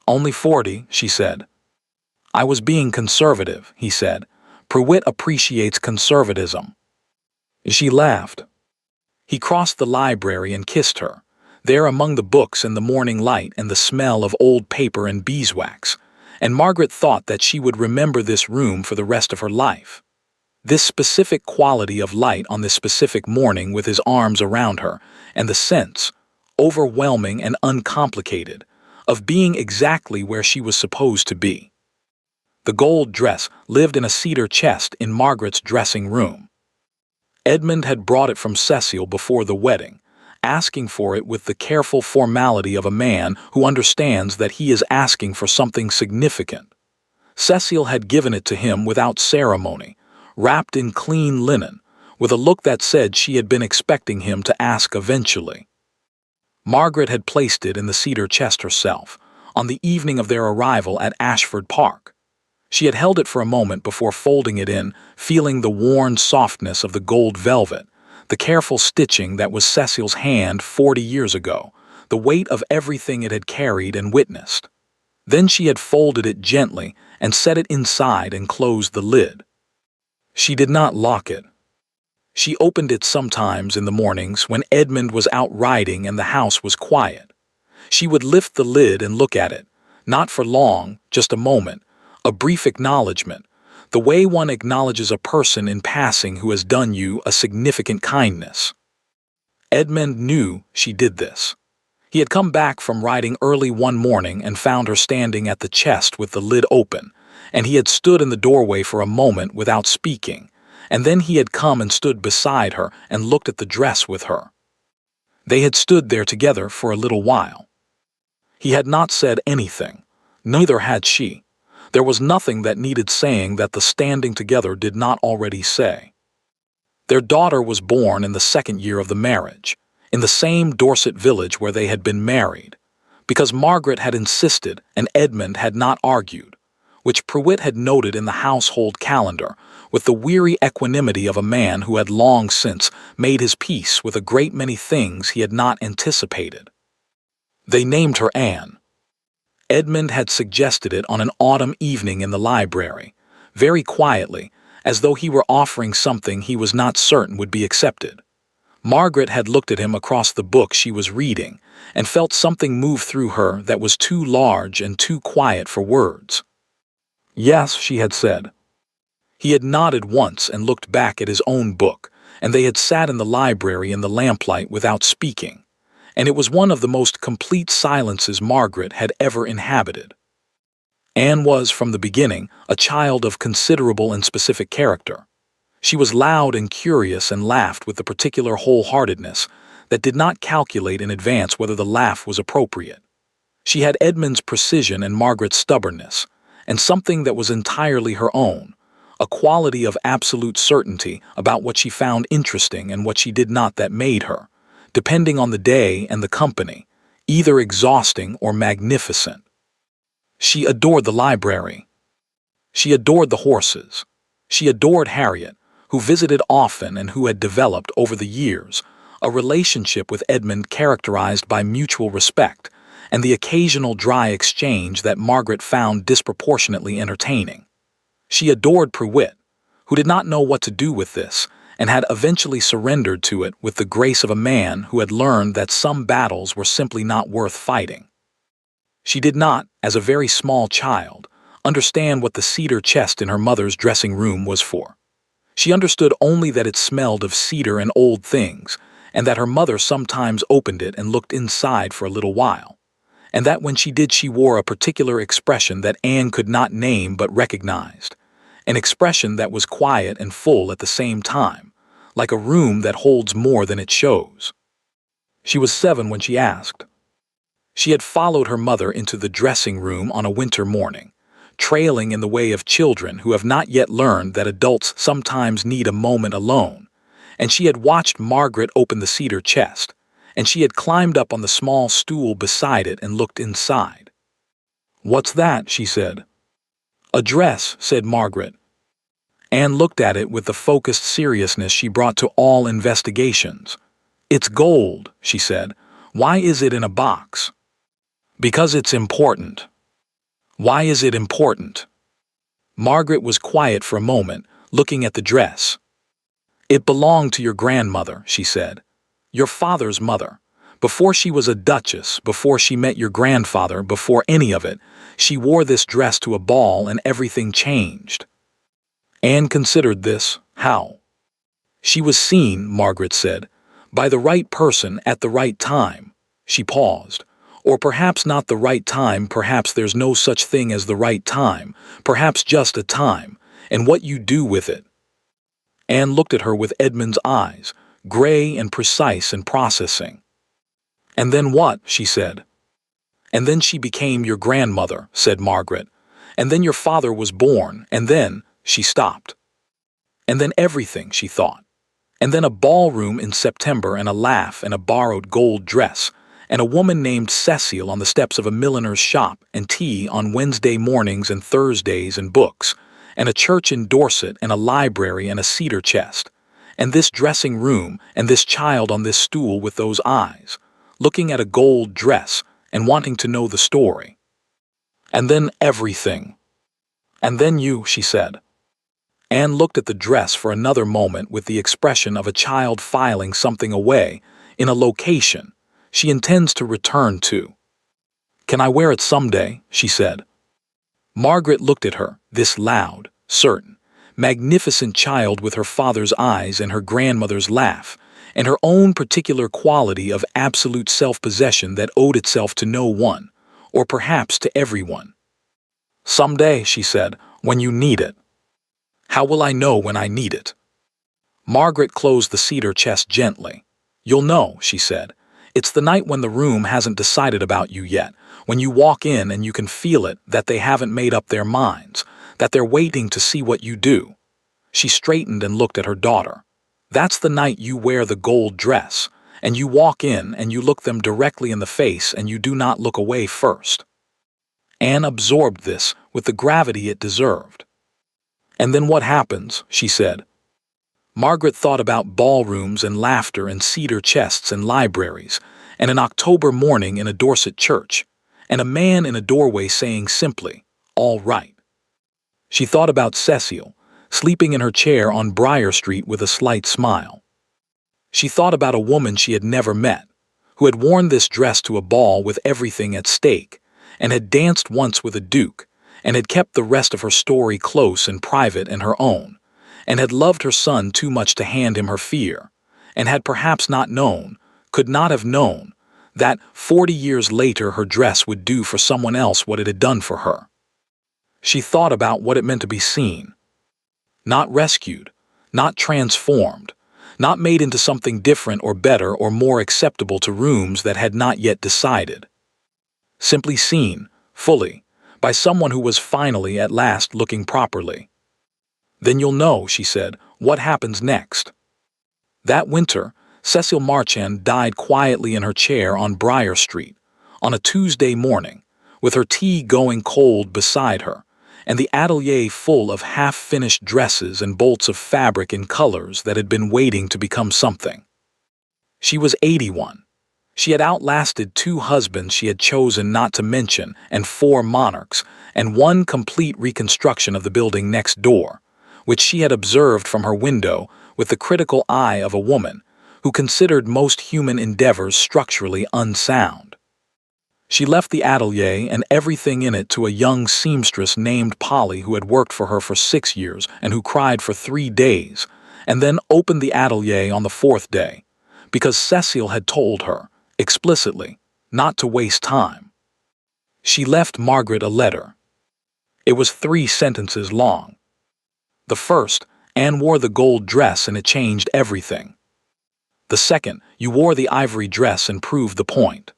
"Only 40, she said. "I was being conservative," he said. "Prewitt appreciates conservatism." She laughed. He crossed the library and kissed her, there among the books and the morning light and the smell of old paper and beeswax, and Margaret thought that she would remember this room for the rest of her life. This specific quality of light on this specific morning with his arms around her, and the sense, overwhelming and uncomplicated, of being exactly where she was supposed to be. The gold dress lived in a cedar chest in Margaret's dressing room. Edmund had brought it from Cecil before the wedding, asking for it with the careful formality of a man who understands that he is asking for something significant. Cecil had given it to him without ceremony, wrapped in clean linen, with a look that said she had been expecting him to ask eventually. Margaret had placed it in the cedar chest herself, on the evening of their arrival at Ashford Park. She had held it for a moment before folding it in, feeling the worn softness of the gold velvet, the careful stitching that was Cecil's hand 40 years ago, the weight of everything it had carried and witnessed. Then she had folded it gently and set it inside and closed the lid. She did not lock it. She opened it sometimes in the mornings when Edmund was out riding and the house was quiet. She would lift the lid and look at it, not for long, just a moment, a brief acknowledgement, the way one acknowledges a person in passing who has done you a significant kindness. Edmund knew she did this. He had come back from riding early one morning and found her standing at the chest with the lid open, and he had stood in the doorway for a moment without speaking, and then he had come and stood beside her and looked at the dress with her. They had stood there together for a little while. He had not said anything, neither had she. There was nothing that needed saying that the standing together did not already say. Their daughter was born in the second year of the marriage, in the same Dorset village where they had been married, because Margaret had insisted and Edmund had not argued, which Prewitt had noted in the household calendar with the weary equanimity of a man who had long since made his peace with a great many things he had not anticipated. They named her Anne. Edmund had suggested it on an autumn evening in the library, very quietly, as though he were offering something he was not certain would be accepted. Margaret had looked at him across the book she was reading and felt something move through her that was too large and too quiet for words. "Yes," she had said. He had nodded once and looked back at his own book, and they had sat in the library in the lamplight without speaking, and it was one of the most complete silences Margaret had ever inhabited. Anne was, from the beginning, a child of considerable and specific character. She was loud and curious and laughed with the particular wholeheartedness that did not calculate in advance whether the laugh was appropriate. She had Edmund's precision and Margaret's stubbornness, and something that was entirely her own, a quality of absolute certainty about what she found interesting and what she did not that made her, depending on the day and the company, either exhausting or magnificent. She adored the library. She adored the horses. She adored Harriet, who visited often and who had developed, over the years, a relationship with Edmund characterized by mutual respect and the occasional dry exchange that Margaret found disproportionately entertaining. She adored Prewitt, who did not know what to do with this, and had eventually surrendered to it with the grace of a man who had learned that some battles were simply not worth fighting. She did not, as a very small child, understand what the cedar chest in her mother's dressing room was for. She understood only that it smelled of cedar and old things, and that her mother sometimes opened it and looked inside for a little while, and that when she did she wore a particular expression that Anne could not name but recognized, an expression that was quiet and full at the same time, like a room that holds more than it shows. She was 7 when she asked. She had followed her mother into the dressing room on a winter morning, trailing in the way of children who have not yet learned that adults sometimes need a moment alone, and she had watched Margaret open the cedar chest, and she had climbed up on the small stool beside it and looked inside. "What's that?" she said. "A dress," said Margaret. Anne looked at it with the focused seriousness she brought to all investigations. "It's gold," she said. "Why is it in a box?" "Because it's important." "Why is it important?" Margaret was quiet for a moment, looking at the dress. "It belonged to your grandmother," she said. "Your father's mother. Before she was a duchess, before she met your grandfather, before any of it, she wore this dress to a ball and everything changed." Anne considered this. How? "She was seen," Margaret said, "by the right person at the right time." She paused. "Or perhaps not the right time, perhaps there's no such thing as the right time, perhaps just a time, and what you do with it." Anne looked at her with Edmund's eyes, gray and precise and processing. "And then what?" she said. "And then she became your grandmother," said Margaret. "And then your father was born, and then—" She stopped. "And then everything," she thought. "And then a ballroom in September and a laugh and a borrowed gold dress, and a woman named Cecile on the steps of a milliner's shop, and tea on Wednesday mornings and Thursdays and books, and a church in Dorset and a library and a cedar chest, and this dressing room and this child on this stool with those eyes, looking at a gold dress and wanting to know the story. And then everything. And then you," she said. Anne looked at the dress for another moment with the expression of a child filing something away in a location she intends to return to. "Can I wear it someday?" she said. Margaret looked at her, this loud, certain, magnificent child with her father's eyes and her grandmother's laugh, and her own particular quality of absolute self-possession that owed itself to no one, or perhaps to everyone. "Someday," she said, "when you need it." "How will I know when I need it?" Margaret closed the cedar chest gently. "You'll know," she said. "It's the night when the room hasn't decided about you yet, when you walk in and you can feel it, that they haven't made up their minds, that they're waiting to see what you do." She straightened and looked at her daughter. "That's the night you wear the gold dress, and you walk in and you look them directly in the face and you do not look away first." Anne absorbed this with the gravity it deserved. "And then what happens?" she said. Margaret thought about ballrooms and laughter and cedar chests and libraries, and an October morning in a Dorset church, and a man in a doorway saying simply, "All right." She thought about Cecile, sleeping in her chair on Briar Street with a slight smile. She thought about a woman she had never met, who had worn this dress to a ball with everything at stake, and had danced once with a duke, and had kept the rest of her story close and private and her own, and had loved her son too much to hand him her fear, and had perhaps not known, could not have known, that 40 years later her dress would do for someone else what it had done for her. She thought about what it meant to be seen. Not rescued, not transformed, not made into something different or better or more acceptable to rooms that had not yet decided. Simply seen, fully, by someone who was finally at last looking properly. "Then you'll know," she said, "what happens next." That winter, Cecile Marchand died quietly in her chair on Briar Street, on a Tuesday morning, with her tea going cold beside her, and the atelier full of half-finished dresses and bolts of fabric in colors that had been waiting to become something. She was 81. She had outlasted 2 husbands she had chosen not to mention, and 4 monarchs, and 1 complete reconstruction of the building next door, which she had observed from her window with the critical eye of a woman who considered most human endeavors structurally unsound. She left the atelier and everything in it to a young seamstress named Polly who had worked for her for 6 years and who cried for 3 days, and then opened the atelier on the 4th day, because Cecile had told her, explicitly, not to waste time. She left Margaret a letter. It was 3 sentences long. The first, Anne wore the gold dress and it changed everything. The second, you wore the ivory dress and proved the point.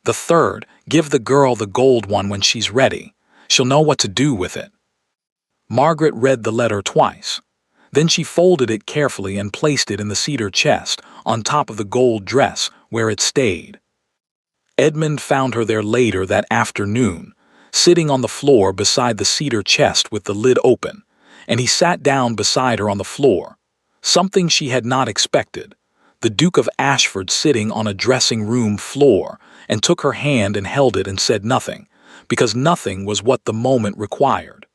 The third, give the girl the gold one when she's ready. She'll know what to do with it. Margaret read the letter twice. Then she folded it carefully and placed it in the cedar chest on top of the gold dress where it stayed. Edmund found her there later that afternoon, sitting on the floor beside the cedar chest with the lid open, and he sat down beside her on the floor, something she had not expected, the Duke of Ashford sitting on a dressing room floor, and took her hand and held it and said nothing, because nothing was what the moment required.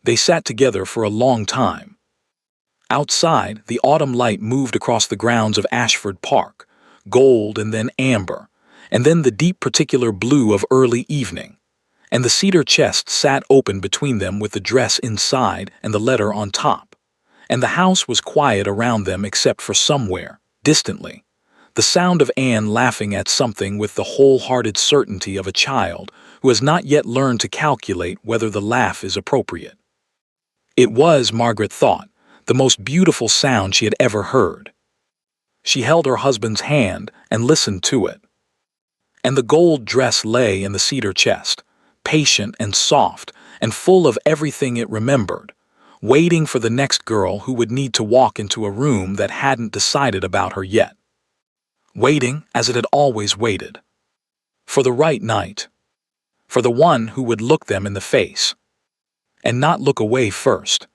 They sat together for a long time. Outside, the autumn light moved across the grounds of Ashford Park, gold and then amber, and then the deep particular blue of early evening, and the cedar chest sat open between them with the dress inside and the letter on top, and the house was quiet around them except for somewhere, distantly, the sound of Anne laughing at something with the wholehearted certainty of a child who has not yet learned to calculate whether the laugh is appropriate. It was, Margaret thought, the most beautiful sound she had ever heard. She held her husband's hand and listened to it. And the gold dress lay in the cedar chest, patient and soft and full of everything it remembered, waiting for the next girl who would need to walk into a room that hadn't decided about her yet. Waiting as it had always waited. For the right night. For the one who would look them in the face. And not look away first.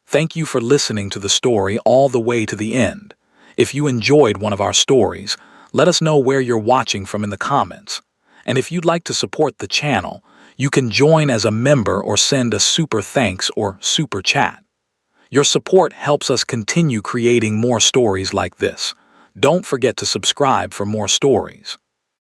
Thank you for listening to the story all the way to the end. If you enjoyed one of our stories, let us know where you're watching from in the comments. And if you'd like to support the channel, you can join as a member or send a super thanks or super chat. Your support helps us continue creating more stories like this. Don't forget to subscribe for more stories.